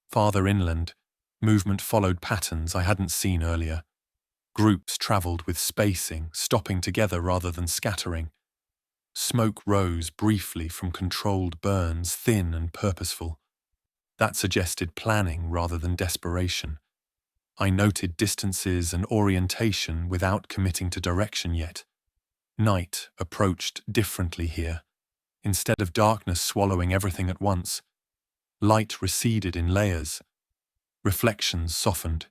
Farther inland, movement followed patterns I hadn't seen earlier. Groups traveled with spacing, stopping together rather than scattering. Smoke rose briefly from controlled burns, thin and purposeful. That suggested planning rather than desperation. I noted distances and orientation without committing to direction yet. Night approached differently here. Instead of darkness swallowing everything at once, light receded in layers. Reflections softened.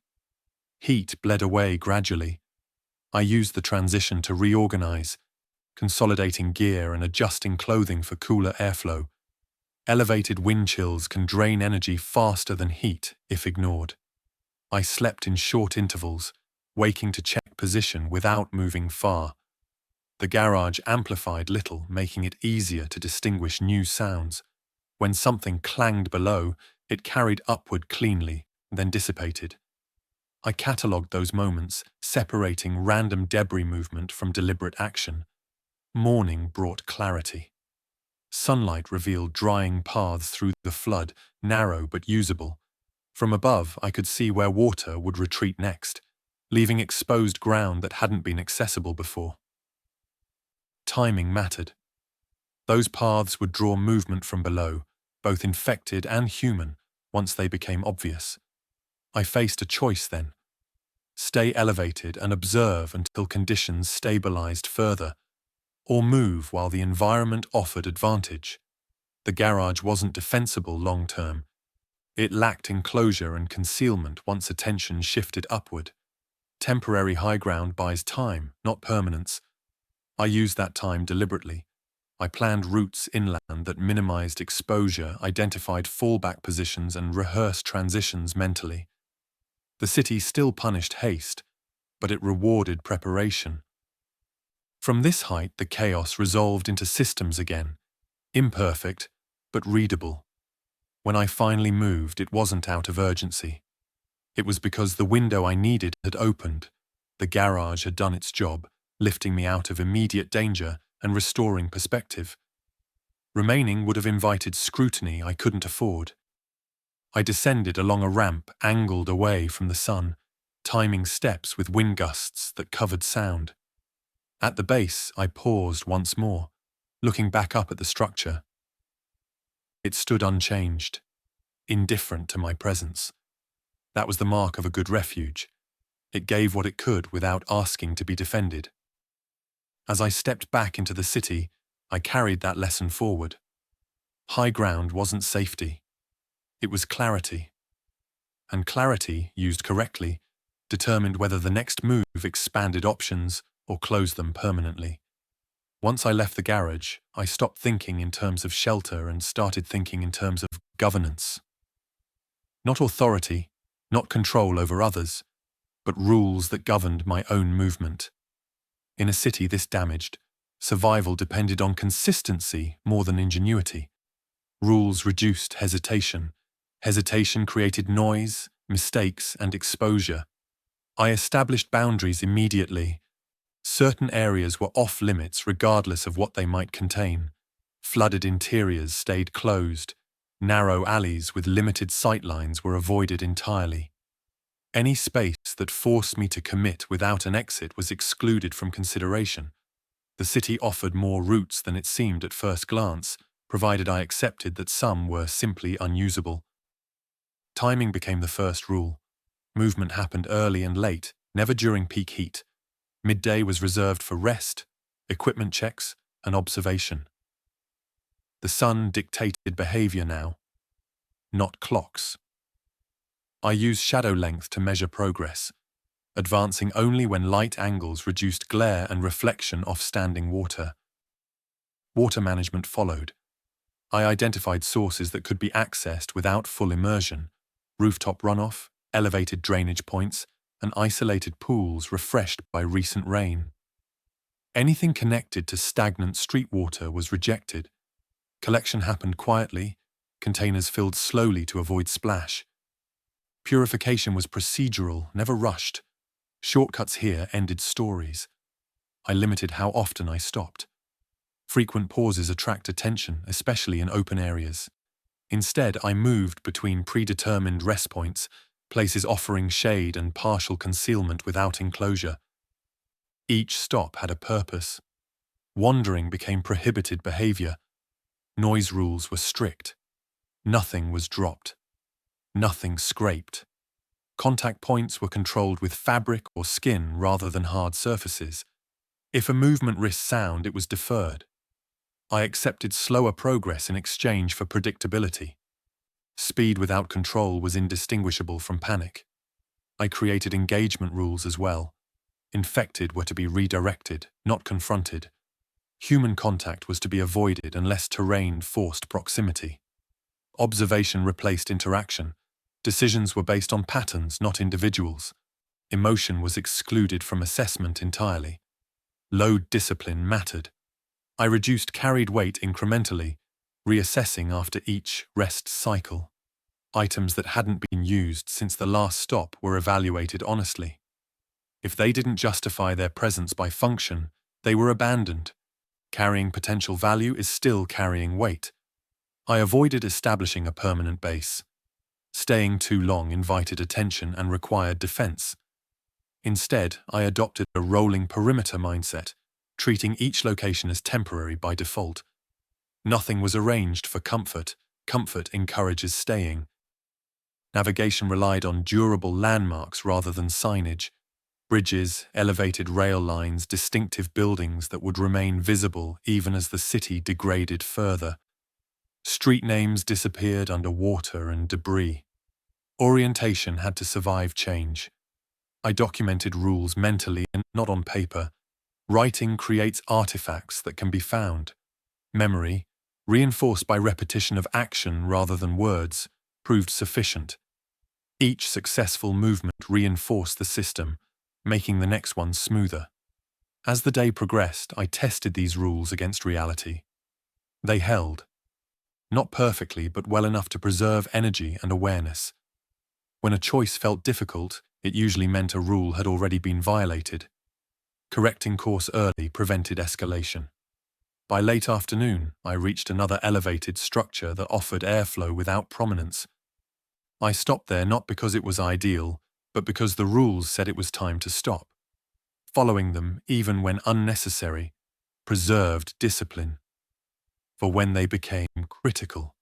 Heat bled away gradually. I used the transition to reorganize, consolidating gear and adjusting clothing for cooler airflow. Elevated wind chills can drain energy faster than heat if ignored. I slept in short intervals, waking to check position without moving far. The garage amplified little, making it easier to distinguish new sounds. When something clanged below, it carried upward cleanly, then dissipated. I catalogued those moments, separating random debris movement from deliberate action. Morning brought clarity. Sunlight revealed drying paths through the flood, narrow but usable. From above, I could see where water would retreat next, leaving exposed ground that hadn't been accessible before. Timing mattered. Those paths would draw movement from below, both infected and human, once they became obvious. I faced a choice then. Stay elevated and observe until conditions stabilized further, or move while the environment offered advantage. The garage wasn't defensible long-term. It lacked enclosure and concealment once attention shifted upward. Temporary high ground buys time, not permanence. I used that time deliberately. I planned routes inland that minimized exposure, identified fallback positions, and rehearsed transitions mentally. The city still punished haste, but it rewarded preparation. From this height, the chaos resolved into systems again, imperfect, but readable. When I finally moved, it wasn't out of urgency. It was because the window I needed had opened. The garage had done its job, lifting me out of immediate danger and restoring perspective. Remaining would have invited scrutiny I couldn't afford. I descended along a ramp angled away from the sun, timing steps with wind gusts that covered sound. At the base, I paused once more, looking back up at the structure. It stood unchanged, indifferent to my presence. That was the mark of a good refuge. It gave what it could without asking to be defended. As I stepped back into the city, I carried that lesson forward. High ground wasn't safety. It was clarity. And clarity, used correctly, determined whether the next move expanded options or closed them permanently. Once I left the garage, I stopped thinking in terms of shelter and started thinking in terms of governance. Not authority, not control over others, but rules that governed my own movement. In a city this damaged, survival depended on consistency more than ingenuity. Rules reduced hesitation. Hesitation created noise, mistakes, and exposure. I established boundaries immediately. Certain areas were off-limits regardless of what they might contain. Flooded interiors stayed closed. Narrow alleys with limited sightlines were avoided entirely. Any space that forced me to commit without an exit was excluded from consideration. The city offered more routes than it seemed at first glance, provided I accepted that some were simply unusable. Timing became the first rule. Movement happened early and late, never during peak heat. Midday was reserved for rest, equipment checks, and observation. The sun dictated behavior now, not clocks. I used shadow length to measure progress, advancing only when light angles reduced glare and reflection off standing water. Water management followed. I identified sources that could be accessed without full immersion: rooftop runoff, elevated drainage points, and isolated pools refreshed by recent rain. Anything connected to stagnant street water was rejected. Collection happened quietly, containers filled slowly to avoid splash. Purification was procedural, never rushed. Shortcuts here ended stories. I limited how often I stopped. Frequent pauses attract attention, especially in open areas. Instead, I moved between predetermined rest points, places offering shade and partial concealment without enclosure. Each stop had a purpose. Wandering became prohibited behavior. Noise rules were strict. Nothing was dropped. Nothing scraped. Contact points were controlled with fabric or skin rather than hard surfaces. If a movement risked sound, it was deferred. I accepted slower progress in exchange for predictability. Speed without control was indistinguishable from panic. I created engagement rules as well. Infected were to be redirected, not confronted. Human contact was to be avoided unless terrain forced proximity. Observation replaced interaction. Decisions were based on patterns, not individuals. Emotion was excluded from assessment entirely. Load discipline mattered. I reduced carried weight incrementally, reassessing after each rest cycle. Items that hadn't been used since the last stop were evaluated honestly. If they didn't justify their presence by function, they were abandoned. Carrying potential value is still carrying weight. I avoided establishing a permanent base. Staying too long invited attention and required defense. Instead, I adopted a rolling perimeter mindset, treating each location as temporary by default. Nothing was arranged for comfort. Comfort encourages staying. Navigation relied on durable landmarks rather than signage. Bridges, elevated rail lines, distinctive buildings that would remain visible even as the city degraded further. Street names disappeared under water and debris. Orientation had to survive change. I documented rules mentally and not on paper. Writing creates artifacts that can be found. Memory, reinforced by repetition of action rather than words, proved sufficient. Each successful movement reinforced the system, making the next one smoother. As the day progressed, I tested these rules against reality. They held. Not perfectly, but well enough to preserve energy and awareness. When a choice felt difficult, it usually meant a rule had already been violated. Correcting course early prevented escalation. By late afternoon, I reached another elevated structure that offered airflow without prominence. I stopped there not because it was ideal, but because the rules said it was time to stop. Following them, even when unnecessary, preserved discipline. For when they became critical,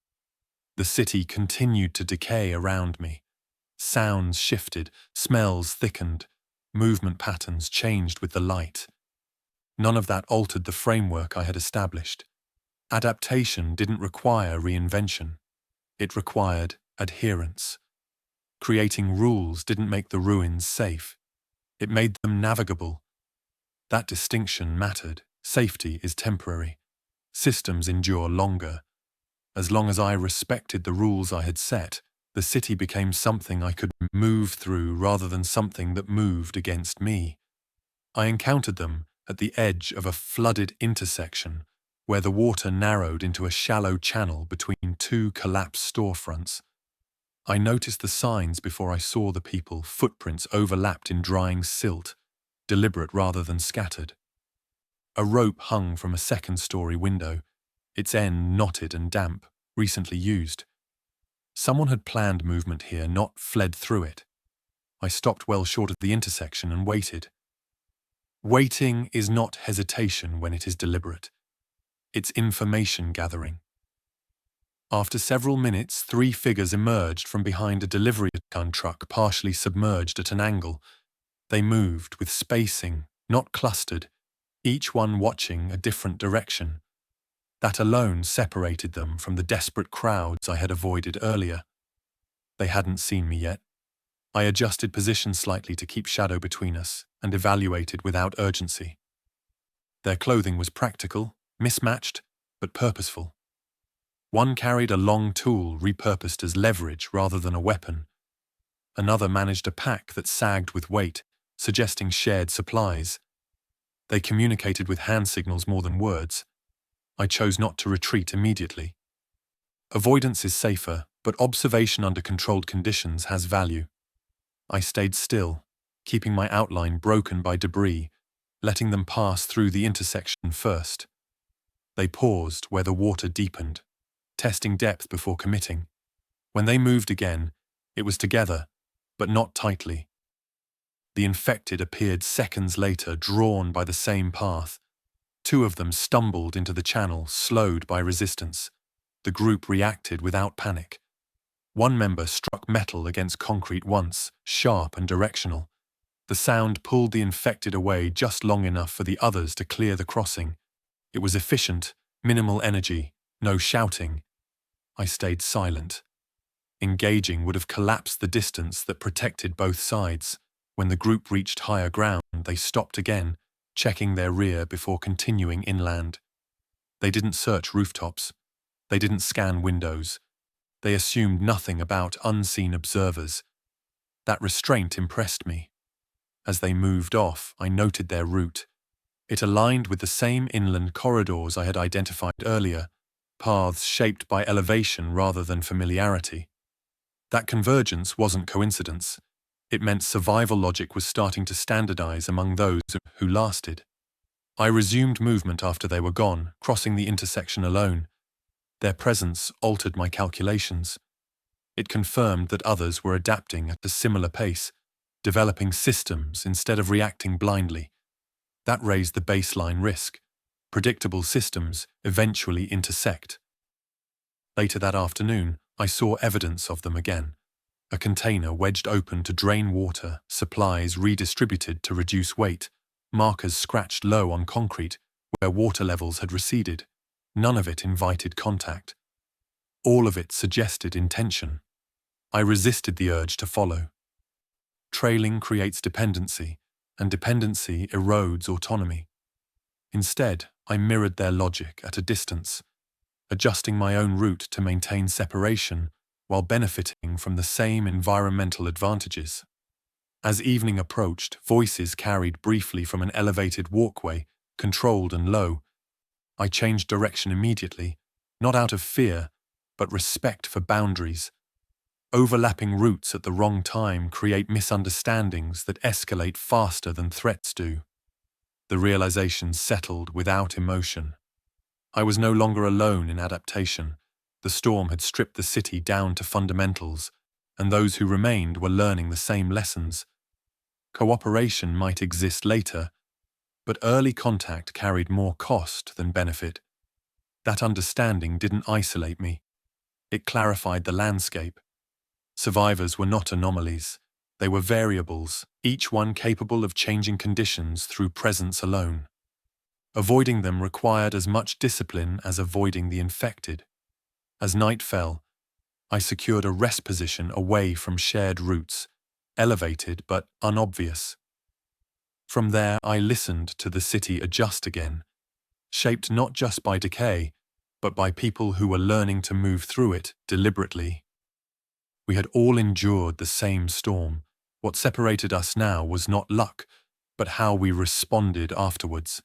the city continued to decay around me. Sounds shifted, smells thickened, movement patterns changed with the light. None of that altered the framework I had established. Adaptation didn't require reinvention. It required adherence. Creating rules didn't make the ruins safe. It made them navigable. That distinction mattered. Safety is temporary. Systems endure longer. As long as I respected the rules I had set, the city became something I could move through rather than something that moved against me. I encountered them at the edge of a flooded intersection where the water narrowed into a shallow channel between two collapsed storefronts. I noticed the signs before I saw the people, footprints overlapped in drying silt, deliberate rather than scattered. A rope hung from a second-story window, its end knotted and damp, recently used. Someone had planned movement here, not fled through it. I stopped well short of the intersection and waited. Waiting is not hesitation when it is deliberate. It's information gathering. After several minutes, 3 figures emerged from behind a delivery truck partially submerged at an angle. They moved with spacing, not clustered, each one watching a different direction. That alone separated them from the desperate crowds I had avoided earlier. They hadn't seen me yet. I adjusted position slightly to keep shadow between us and evaluated without urgency. Their clothing was practical, mismatched, but purposeful. One carried a long tool repurposed as leverage rather than a weapon. Another managed a pack that sagged with weight, suggesting shared supplies. They communicated with hand signals more than words. I chose not to retreat immediately. Avoidance is safer, but observation under controlled conditions has value. I stayed still, keeping my outline broken by debris, letting them pass through the intersection first. They paused where the water deepened, testing depth before committing. When they moved again, it was together, but not tightly. The infected appeared seconds later, drawn by the same path. 2 of them stumbled into the channel, slowed by resistance. The group reacted without panic. One member struck metal against concrete once, sharp and directional. The sound pulled the infected away just long enough for the others to clear the crossing. It was efficient, minimal energy, no shouting. I stayed silent. Engaging would have collapsed the distance that protected both sides. When the group reached higher ground, they stopped again, checking their rear before continuing inland. They didn't search rooftops. They didn't scan windows. They assumed nothing about unseen observers. That restraint impressed me. As they moved off, I noted their route. It aligned with the same inland corridors I had identified earlier, paths shaped by elevation rather than familiarity. That convergence wasn't coincidence. It meant survival logic was starting to standardize among those who lasted. I resumed movement after they were gone, crossing the intersection alone. Their presence altered my calculations. It confirmed that others were adapting at a similar pace, developing systems instead of reacting blindly. That raised the baseline risk. Predictable systems eventually intersect. Later that afternoon, I saw evidence of them again. A container wedged open to drain water, supplies redistributed to reduce weight, markers scratched low on concrete where water levels had receded. None of it invited contact. All of it suggested intention. I resisted the urge to follow. Trailing creates dependency, and dependency erodes autonomy. Instead, I mirrored their logic at a distance, adjusting my own route to maintain separation while benefiting from the same environmental advantages. As evening approached, voices carried briefly from an elevated walkway, controlled and low. I changed direction immediately, not out of fear, but respect for boundaries. Overlapping routes at the wrong time create misunderstandings that escalate faster than threats do. The realization settled without emotion. I was no longer alone in adaptation. The storm had stripped the city down to fundamentals, and those who remained were learning the same lessons. Cooperation might exist later, but early contact carried more cost than benefit. That understanding didn't isolate me. It clarified the landscape. Survivors were not anomalies. They were variables, each one capable of changing conditions through presence alone. Avoiding them required as much discipline as avoiding the infected. As night fell, I secured a rest position away from shared routes, elevated but unobvious. From there, I listened to the city adjust again, shaped not just by decay, but by people who were learning to move through it deliberately. We had all endured the same storm. What separated us now was not luck, but how we responded afterwards.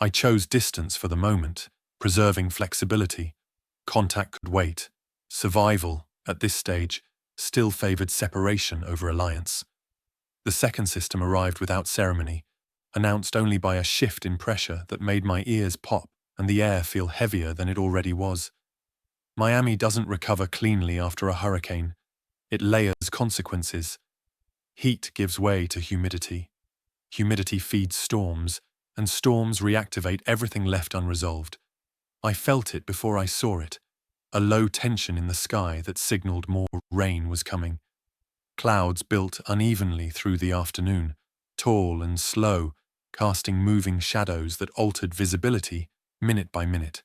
I chose distance for the moment, preserving flexibility. Contact could wait. Survival, at this stage, still favored separation over alliance. The second system arrived without ceremony, announced only by a shift in pressure that made my ears pop and the air feel heavier than it already was. Miami doesn't recover cleanly after a hurricane. It layers consequences. Heat gives way to humidity. Humidity feeds storms, and storms reactivate everything left unresolved. I felt it before I saw it, a low tension in the sky that signaled more rain was coming. Clouds built unevenly through the afternoon, tall and slow, casting moving shadows that altered visibility minute by minute.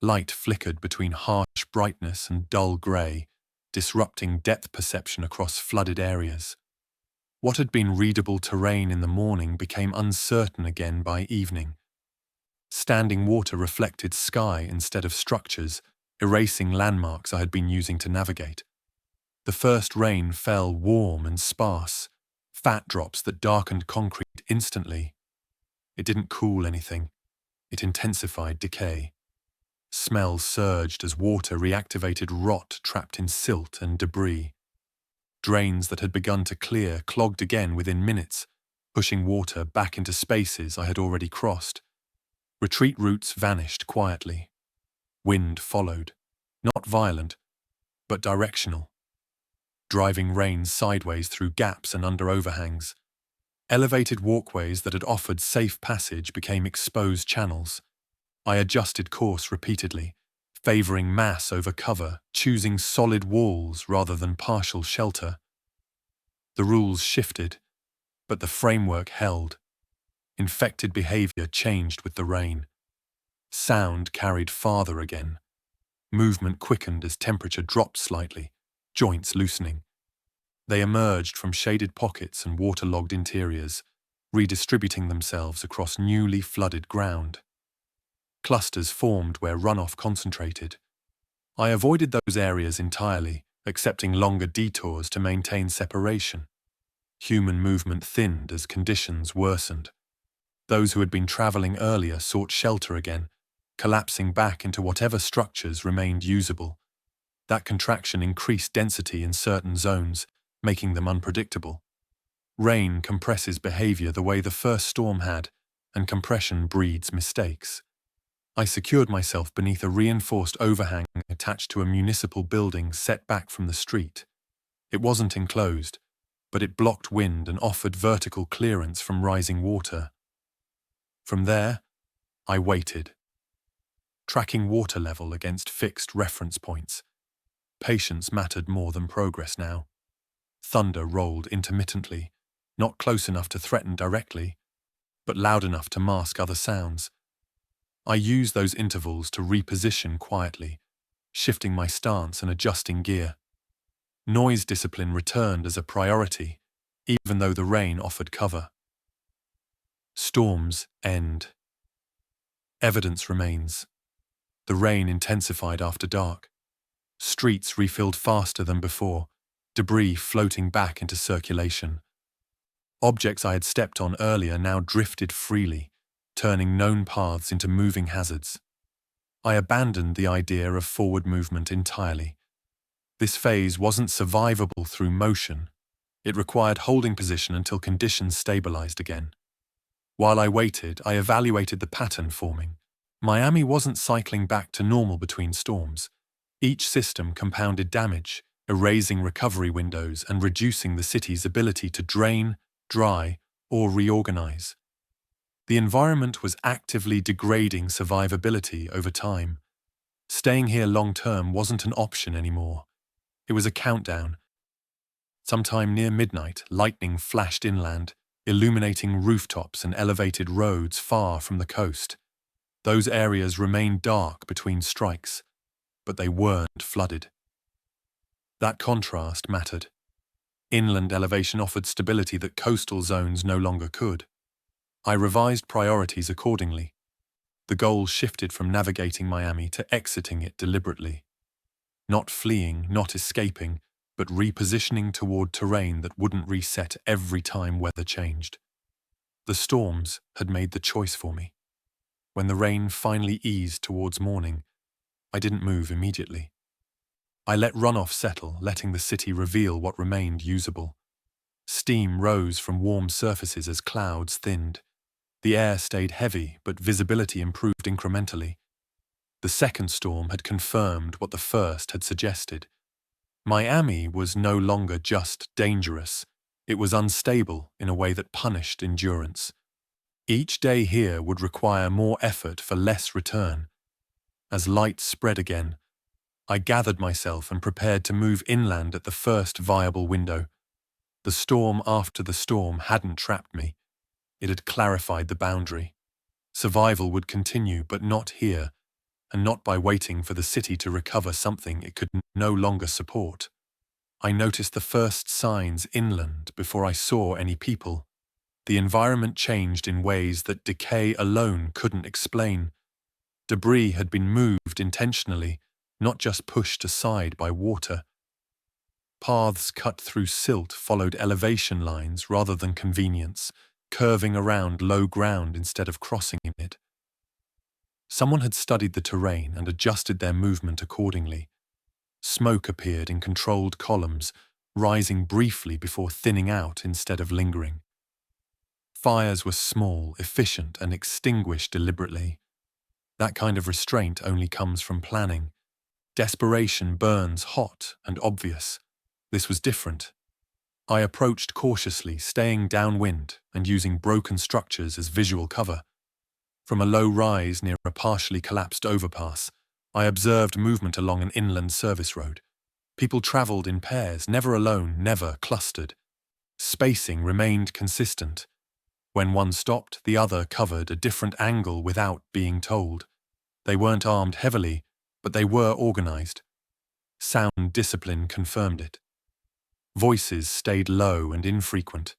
Light flickered between harsh brightness and dull grey, disrupting depth perception across flooded areas. What had been readable terrain in the morning became uncertain again by evening. Standing water reflected sky instead of structures, erasing landmarks I had been using to navigate. The first rain fell warm and sparse, fat drops that darkened concrete instantly. It didn't cool anything. It intensified decay. Smells surged as water reactivated rot trapped in silt and debris. Drains that had begun to clear clogged again within minutes, pushing water back into spaces I had already crossed. Retreat routes vanished quietly. Wind followed, not violent, but directional, driving rain sideways through gaps and under overhangs. Elevated walkways that had offered safe passage became exposed channels. I adjusted course repeatedly, favoring mass over cover, choosing solid walls rather than partial shelter. The rules shifted, but the framework held. Infected behavior changed with the rain. Sound carried farther again. Movement quickened as temperature dropped slightly, joints loosening. They emerged from shaded pockets and waterlogged interiors, redistributing themselves across newly flooded ground. Clusters formed where runoff concentrated. I avoided those areas entirely, accepting longer detours to maintain separation. Human movement thinned as conditions worsened. Those who had been traveling earlier sought shelter again, collapsing back into whatever structures remained usable. That contraction increased density in certain zones, making them unpredictable. Rain compresses behavior the way the first storm had, and compression breeds mistakes. I secured myself beneath a reinforced overhang attached to a municipal building set back from the street. It wasn't enclosed, but it blocked wind and offered vertical clearance from rising water. From there, I waited, tracking water level against fixed reference points. Patience mattered more than progress now. Thunder rolled intermittently, not close enough to threaten directly, but loud enough to mask other sounds. I used those intervals to reposition quietly, shifting my stance and adjusting gear. Noise discipline returned as a priority, even though the rain offered cover. Storms end. Evidence remains. The rain intensified after dark. Streets refilled faster than before, debris floating back into circulation. Objects I had stepped on earlier now drifted freely, turning known paths into moving hazards. I abandoned the idea of forward movement entirely. This phase wasn't survivable through motion. It required holding position until conditions stabilized again. While I waited, I evaluated the pattern forming. Miami wasn't cycling back to normal between storms. Each system compounded damage, erasing recovery windows and reducing the city's ability to drain, dry, or reorganize. The environment was actively degrading survivability over time. Staying here long-term wasn't an option anymore. It was a countdown. Sometime near midnight, lightning flashed inland, illuminating rooftops and elevated roads far from the coast. Those areas remained dark between strikes, but they weren't flooded. That contrast mattered. Inland elevation offered stability that coastal zones no longer could. I revised priorities accordingly. The goal shifted from navigating Miami to exiting it deliberately. Not fleeing, not escaping, but repositioning toward terrain that wouldn't reset every time weather changed. The storms had made the choice for me. When the rain finally eased towards morning, I didn't move immediately. I let runoff settle, letting the city reveal what remained usable. Steam rose from warm surfaces as clouds thinned. The air stayed heavy, but visibility improved incrementally. The second storm had confirmed what the first had suggested. Miami was no longer just dangerous. It was unstable in a way that punished endurance. Each day here would require more effort for less return. As light spread again, I gathered myself and prepared to move inland at the first viable window. The storm after the storm hadn't trapped me. It had clarified the boundary. Survival would continue, but not here, and not by waiting for the city to recover something it could no longer support. I noticed the first signs inland before I saw any people. The environment changed in ways that decay alone couldn't explain. Debris had been moved intentionally, not just pushed aside by water. Paths cut through silt followed elevation lines rather than convenience, curving around low ground instead of crossing it. Someone had studied the terrain and adjusted their movement accordingly. Smoke appeared in controlled columns, rising briefly before thinning out instead of lingering. Fires were small, efficient, and extinguished deliberately. That kind of restraint only comes from planning. Desperation burns hot and obvious. This was different. I approached cautiously, staying downwind and using broken structures as visual cover. From a low rise near a partially collapsed overpass, I observed movement along an inland service road. People traveled in pairs, never alone, never clustered. Spacing remained consistent. When one stopped, the other covered a different angle without being told. They weren't armed heavily, but they were organized. Sound discipline confirmed it. Voices stayed low and infrequent.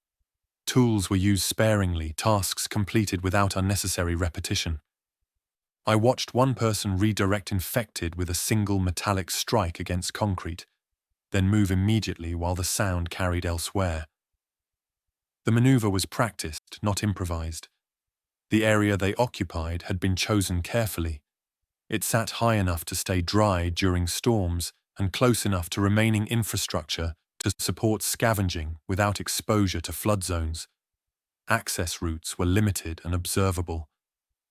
Tools were used sparingly, tasks completed without unnecessary repetition. I watched one person redirect infected with a single metallic strike against concrete, then move immediately while the sound carried elsewhere. The maneuver was practiced, not improvised. The area they occupied had been chosen carefully. It sat high enough to stay dry during storms and close enough to remaining infrastructure to support scavenging without exposure to flood zones. Access routes were limited and observable.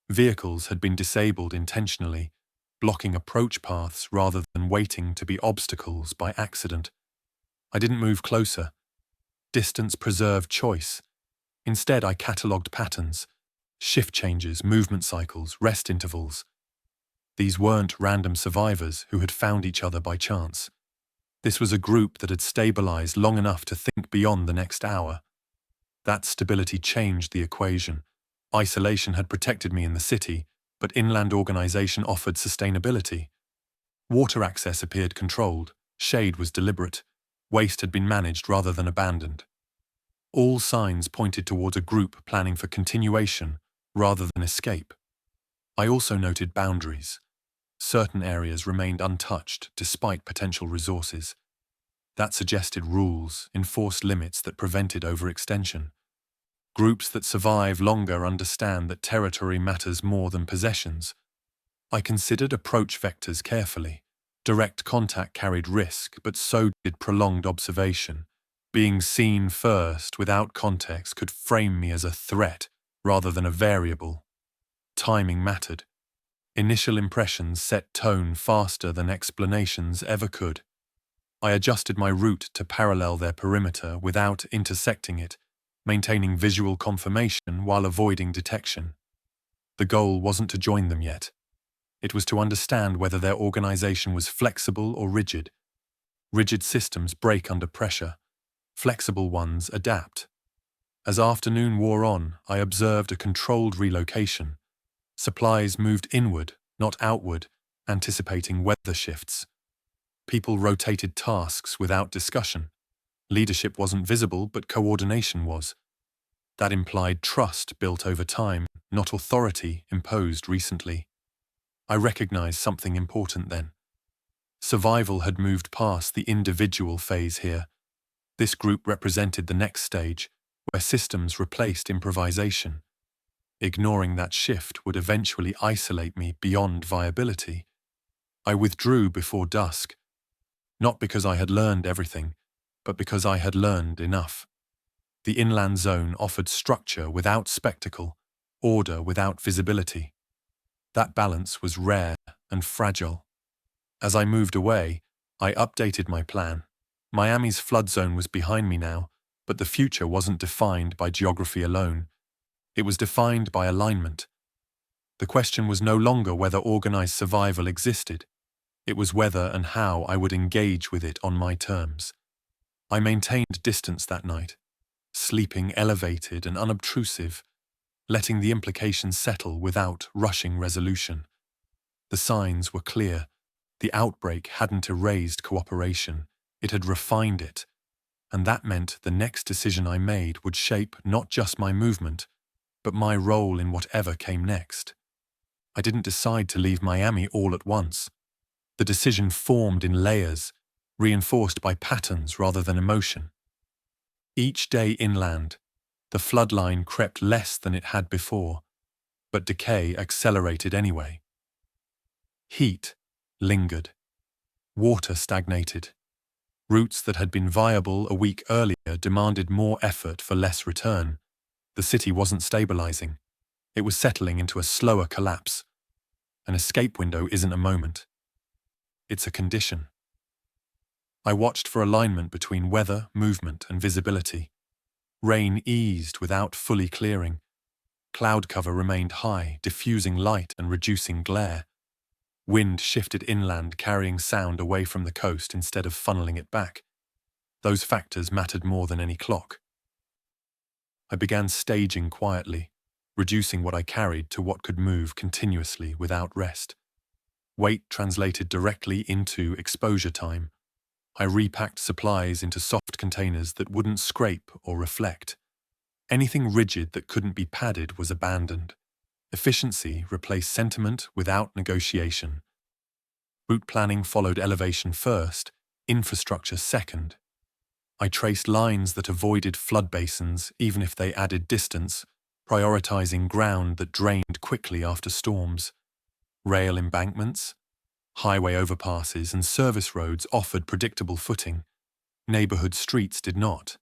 Vehicles had been disabled intentionally, blocking approach paths rather than waiting to be obstacles by accident. I didn't move closer. Distance preserved choice. Instead, I catalogued patterns, Shift changes, movement cycles, rest intervals. These weren't random survivors who had found each other by chance. This was a group that had stabilized long enough to think beyond the next hour. That stability changed the equation. Isolation had protected me in the city, but inland organization offered sustainability. Water access appeared controlled, shade was deliberate, waste had been managed rather than abandoned. All signs pointed towards a group planning for continuation rather than escape. I also noted boundaries. Certain areas remained untouched despite potential resources. That suggested rules, enforced limits that prevented overextension. Groups that survive longer understand that territory matters more than possessions. I considered approach vectors carefully. Direct contact carried risk, but so did prolonged observation. Being seen first without context could frame me as a threat rather than a variable. Timing mattered. Initial impressions set tone faster than explanations ever could. I adjusted my route to parallel their perimeter without intersecting it, maintaining visual confirmation while avoiding detection. The goal wasn't to join them yet. It was to understand whether their organization was flexible or rigid. Rigid systems break under pressure. Flexible ones adapt. As afternoon wore on, I observed a controlled relocation. Supplies moved inward, not outward, anticipating weather shifts. People rotated tasks without discussion. Leadership wasn't visible, but coordination was. That implied trust built over time, not authority imposed recently. I recognized something important then. Survival had moved past the individual phase here. This group represented the next stage, where systems replaced improvisation. Ignoring that shift would eventually isolate me beyond viability. I withdrew before dusk, not because I had learned everything, but because I had learned enough. The inland zone offered structure without spectacle, order without visibility. That balance was rare and fragile. As I moved away, I updated my plan. Miami's flood zone was behind me now, but the future wasn't defined by geography alone. It was defined by alignment. The question was no longer whether organized survival existed. It was whether and how I would engage with it on my terms. I maintained distance that night, sleeping elevated and unobtrusive, letting the implications settle without rushing resolution. The signs were clear. The outbreak hadn't erased cooperation, it had refined it, and that meant the next decision I made would shape not just my movement, but my role in whatever came next. I didn't decide to leave Miami all at once. The decision formed in layers, reinforced by patterns rather than emotion. Each day inland, the floodline crept less than it had before, but decay accelerated anyway. Heat lingered. Water stagnated. Routes that had been viable a week earlier demanded more effort for less return. The city wasn't stabilizing. It was settling into a slower collapse. An escape window isn't a moment. It's a condition. I watched for alignment between weather, movement, and visibility. Rain eased without fully clearing. Cloud cover remained high, diffusing light and reducing glare. Wind shifted inland, carrying sound away from the coast instead of funneling it back. Those factors mattered more than any clock. I began staging quietly, reducing what I carried to what could move continuously without rest. Weight translated directly into exposure time. I repacked supplies into soft containers that wouldn't scrape or reflect. Anything rigid that couldn't be padded was abandoned. Efficiency replaced sentiment without negotiation. Route planning followed elevation first, infrastructure second. I traced lines that avoided flood basins even if they added distance, prioritizing ground that drained quickly after storms. Rail embankments, highway overpasses, and service roads offered predictable footing. Neighborhood streets did not.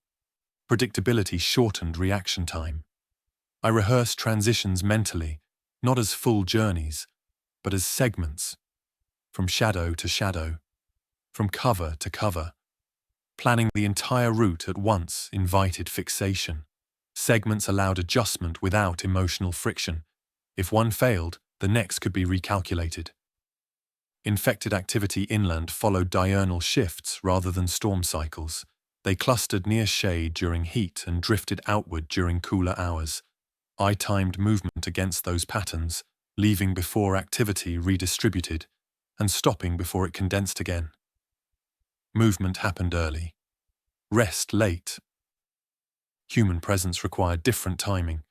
Predictability shortened reaction time. I rehearsed transitions mentally, not as full journeys, but as segments, from shadow to shadow, from cover to cover. Planning the entire route at once invited fixation. Segments allowed adjustment without emotional friction. If one failed, the next could be recalculated. Infected activity inland followed diurnal shifts rather than storm cycles. They clustered near shade during heat and drifted outward during cooler hours. I timed movement against those patterns, leaving before activity redistributed and stopping before it condensed again. Movement happened early. Rest late. Human presence required different timing.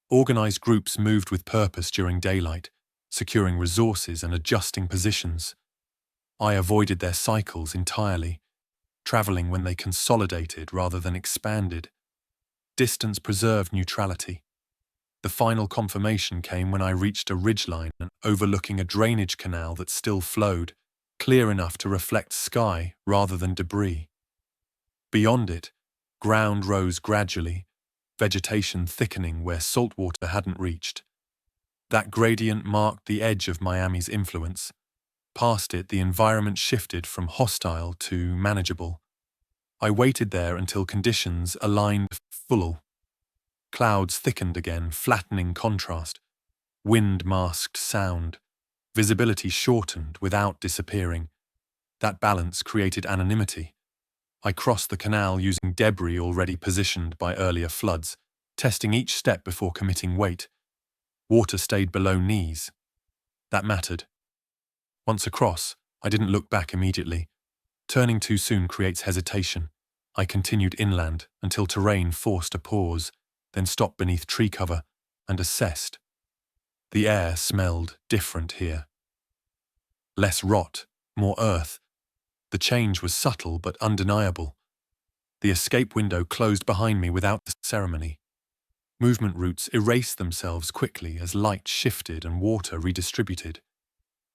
Organized groups moved with purpose during daylight, securing resources and adjusting positions. I avoided their cycles entirely, traveling when they consolidated rather than expanded. Distance preserved neutrality. The final confirmation came when I reached a ridgeline overlooking a drainage canal that still flowed, clear enough to reflect sky rather than debris. Beyond it, ground rose gradually, vegetation thickening where saltwater hadn't reached. That gradient marked the edge of Miami's influence. Past it, the environment shifted from hostile to manageable. I waited there until conditions aligned full. Clouds thickened again, flattening contrast. Wind masked sound. Visibility shortened without disappearing. That balance created anonymity. I crossed the canal using debris already positioned by earlier floods, testing each step before committing weight. Water stayed below knees. That mattered. Once across, I didn't look back immediately. Turning too soon creates hesitation. I continued inland until terrain forced a pause, then stopped beneath tree cover and assessed. The air smelled different here. Less rot, more earth. The change was subtle but undeniable. The escape window closed behind me without ceremony. Movement routes erased themselves quickly as light shifted and water redistributed.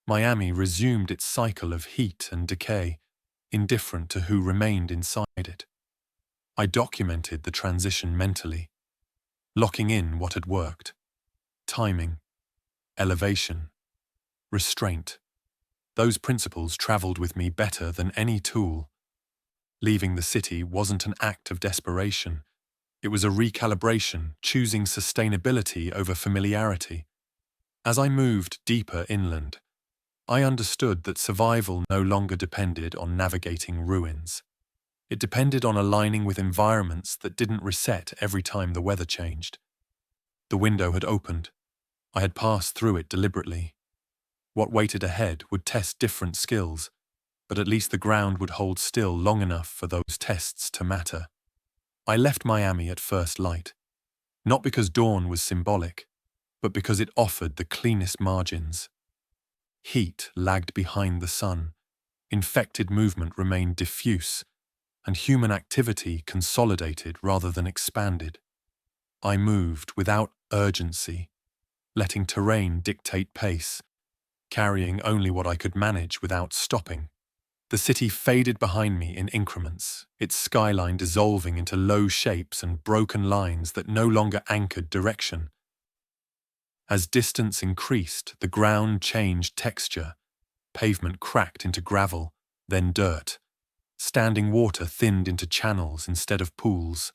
Miami resumed its cycle of heat and decay, indifferent to who remained inside it. I documented the transition mentally, locking in what had worked. Timing, elevation, restraint. Those principles traveled with me better than any tool. Leaving the city wasn't an act of desperation. It was a recalibration, choosing sustainability over familiarity. As I moved deeper inland, I understood that survival no longer depended on navigating ruins. It depended on aligning with environments that didn't reset every time the weather changed. The window had opened. I had passed through it deliberately. What waited ahead would test different skills, but at least the ground would hold still long enough for those tests to matter. I left Miami at first light, not because dawn was symbolic, but because it offered the cleanest margins. Heat lagged behind the sun, infected movement remained diffuse, and human activity consolidated rather than expanded. I moved without urgency, letting terrain dictate pace, carrying only what I could manage without stopping. The city faded behind me in increments, its skyline dissolving into low shapes and broken lines that no longer anchored direction. As distance increased, the ground changed texture. Pavement cracked into gravel, then dirt. Standing water thinned into channels instead of pools.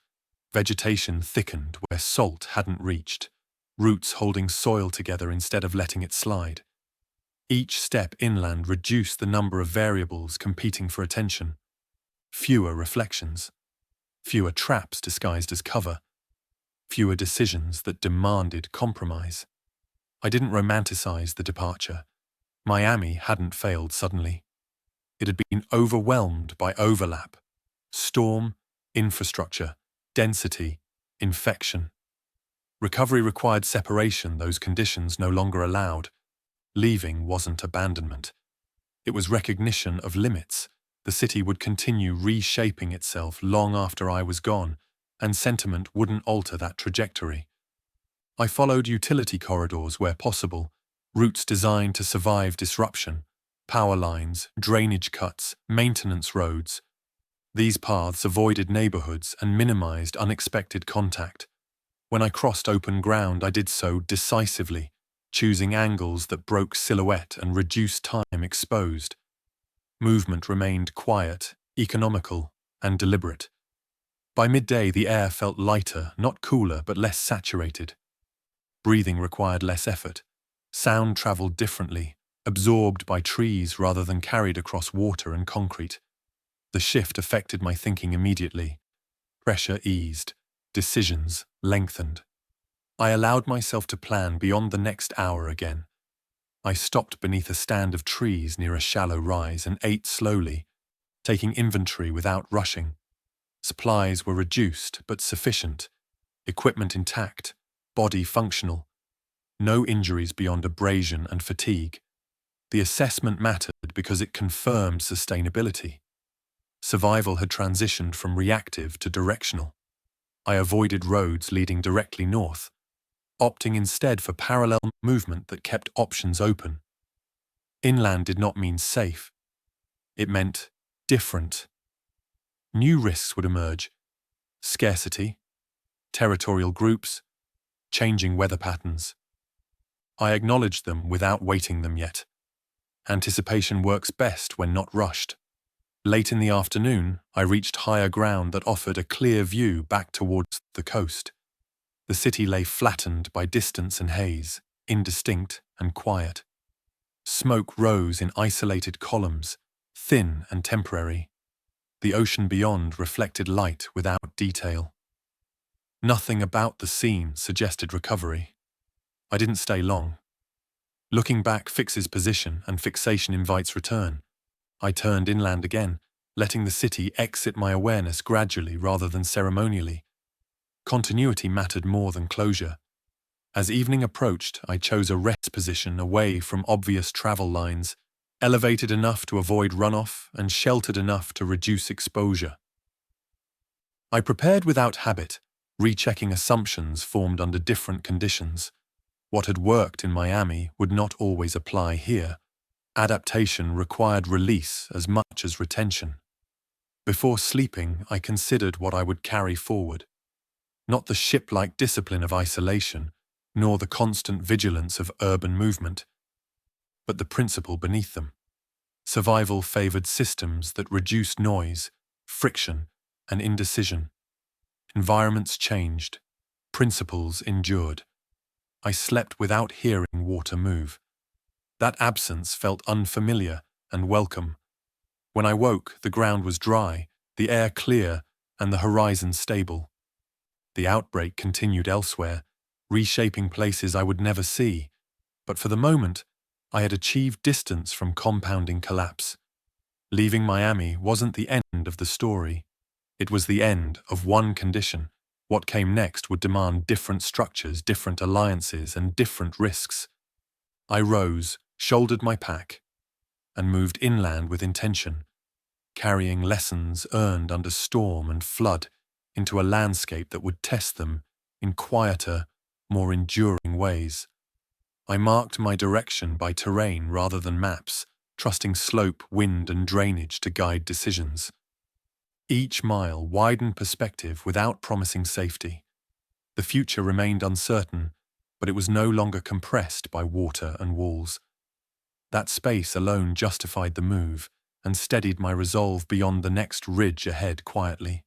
Vegetation thickened where salt hadn't reached, roots holding soil together instead of letting it slide. Each step inland reduced the number of variables competing for attention. Fewer reflections. Fewer traps disguised as cover. Fewer decisions that demanded compromise. I didn't romanticize the departure. Miami hadn't failed suddenly. It had been overwhelmed by overlap. Storm, infrastructure, density, infection. Recovery required separation those conditions no longer allowed. Leaving wasn't abandonment. It was recognition of limits. The city would continue reshaping itself long after I was gone, and sentiment wouldn't alter that trajectory. I followed utility corridors where possible, routes designed to survive disruption, power lines, drainage cuts, maintenance roads. These paths avoided neighborhoods and minimized unexpected contact. When I crossed open ground, I did so decisively, choosing angles that broke silhouette and reduced time exposed. Movement remained quiet, economical, and deliberate. By midday, the air felt lighter, not cooler, but less saturated. Breathing required less effort. Sound traveled differently, absorbed by trees rather than carried across water and concrete. The shift affected my thinking immediately. Pressure eased. Decisions lengthened. I allowed myself to plan beyond the next hour again. I stopped beneath a stand of trees near a shallow rise and ate slowly, taking inventory without rushing. Supplies were reduced but sufficient, equipment intact, body functional. No injuries beyond abrasion and fatigue. The assessment mattered because it confirmed sustainability. Survival had transitioned from reactive to directional. I avoided roads leading directly north, opting instead for parallel movement that kept options open. Inland did not mean safe. It meant different. New risks would emerge: scarcity, territorial groups, changing weather patterns. I acknowledged them without weighting them yet. Anticipation works best when not rushed. Late in the afternoon, I reached higher ground that offered a clear view back towards the coast. The city lay flattened by distance and haze, indistinct and quiet. Smoke rose in isolated columns, thin and temporary. The ocean beyond reflected light without detail. Nothing about the scene suggested recovery. I didn't stay long. Looking back fixes position and fixation invites return. I turned inland again, letting the city exit my awareness gradually rather than ceremonially. Continuity mattered more than closure. As evening approached, I chose a rest position away from obvious travel lines, elevated enough to avoid runoff and sheltered enough to reduce exposure. I prepared without habit, rechecking assumptions formed under different conditions. What had worked in Miami would not always apply here. Adaptation required release as much as retention. Before sleeping, I considered what I would carry forward. Not the ship-like discipline of isolation, nor the constant vigilance of urban movement, but the principle beneath them. Survival favored systems that reduced noise, friction, and indecision. Environments changed. Principles endured. I slept without hearing water move. That absence felt unfamiliar and welcome. When I woke, the ground was dry, the air clear, and the horizon stable. The outbreak continued elsewhere, reshaping places I would never see, but for the moment, I had achieved distance from compounding collapse. Leaving Miami wasn't the end of the story. It was the end of one condition. What came next would demand different structures, different alliances, and different risks. I rose, shouldered my pack, and moved inland with intention, carrying lessons earned under storm and flood into a landscape that would test them in quieter, more enduring ways. I marked my direction by terrain rather than maps, trusting slope, wind, and drainage to guide decisions. Each mile widened perspective without promising safety. The future remained uncertain, but it was no longer compressed by water and walls. That space alone justified the move and steadied my resolve beyond the next ridge ahead quietly.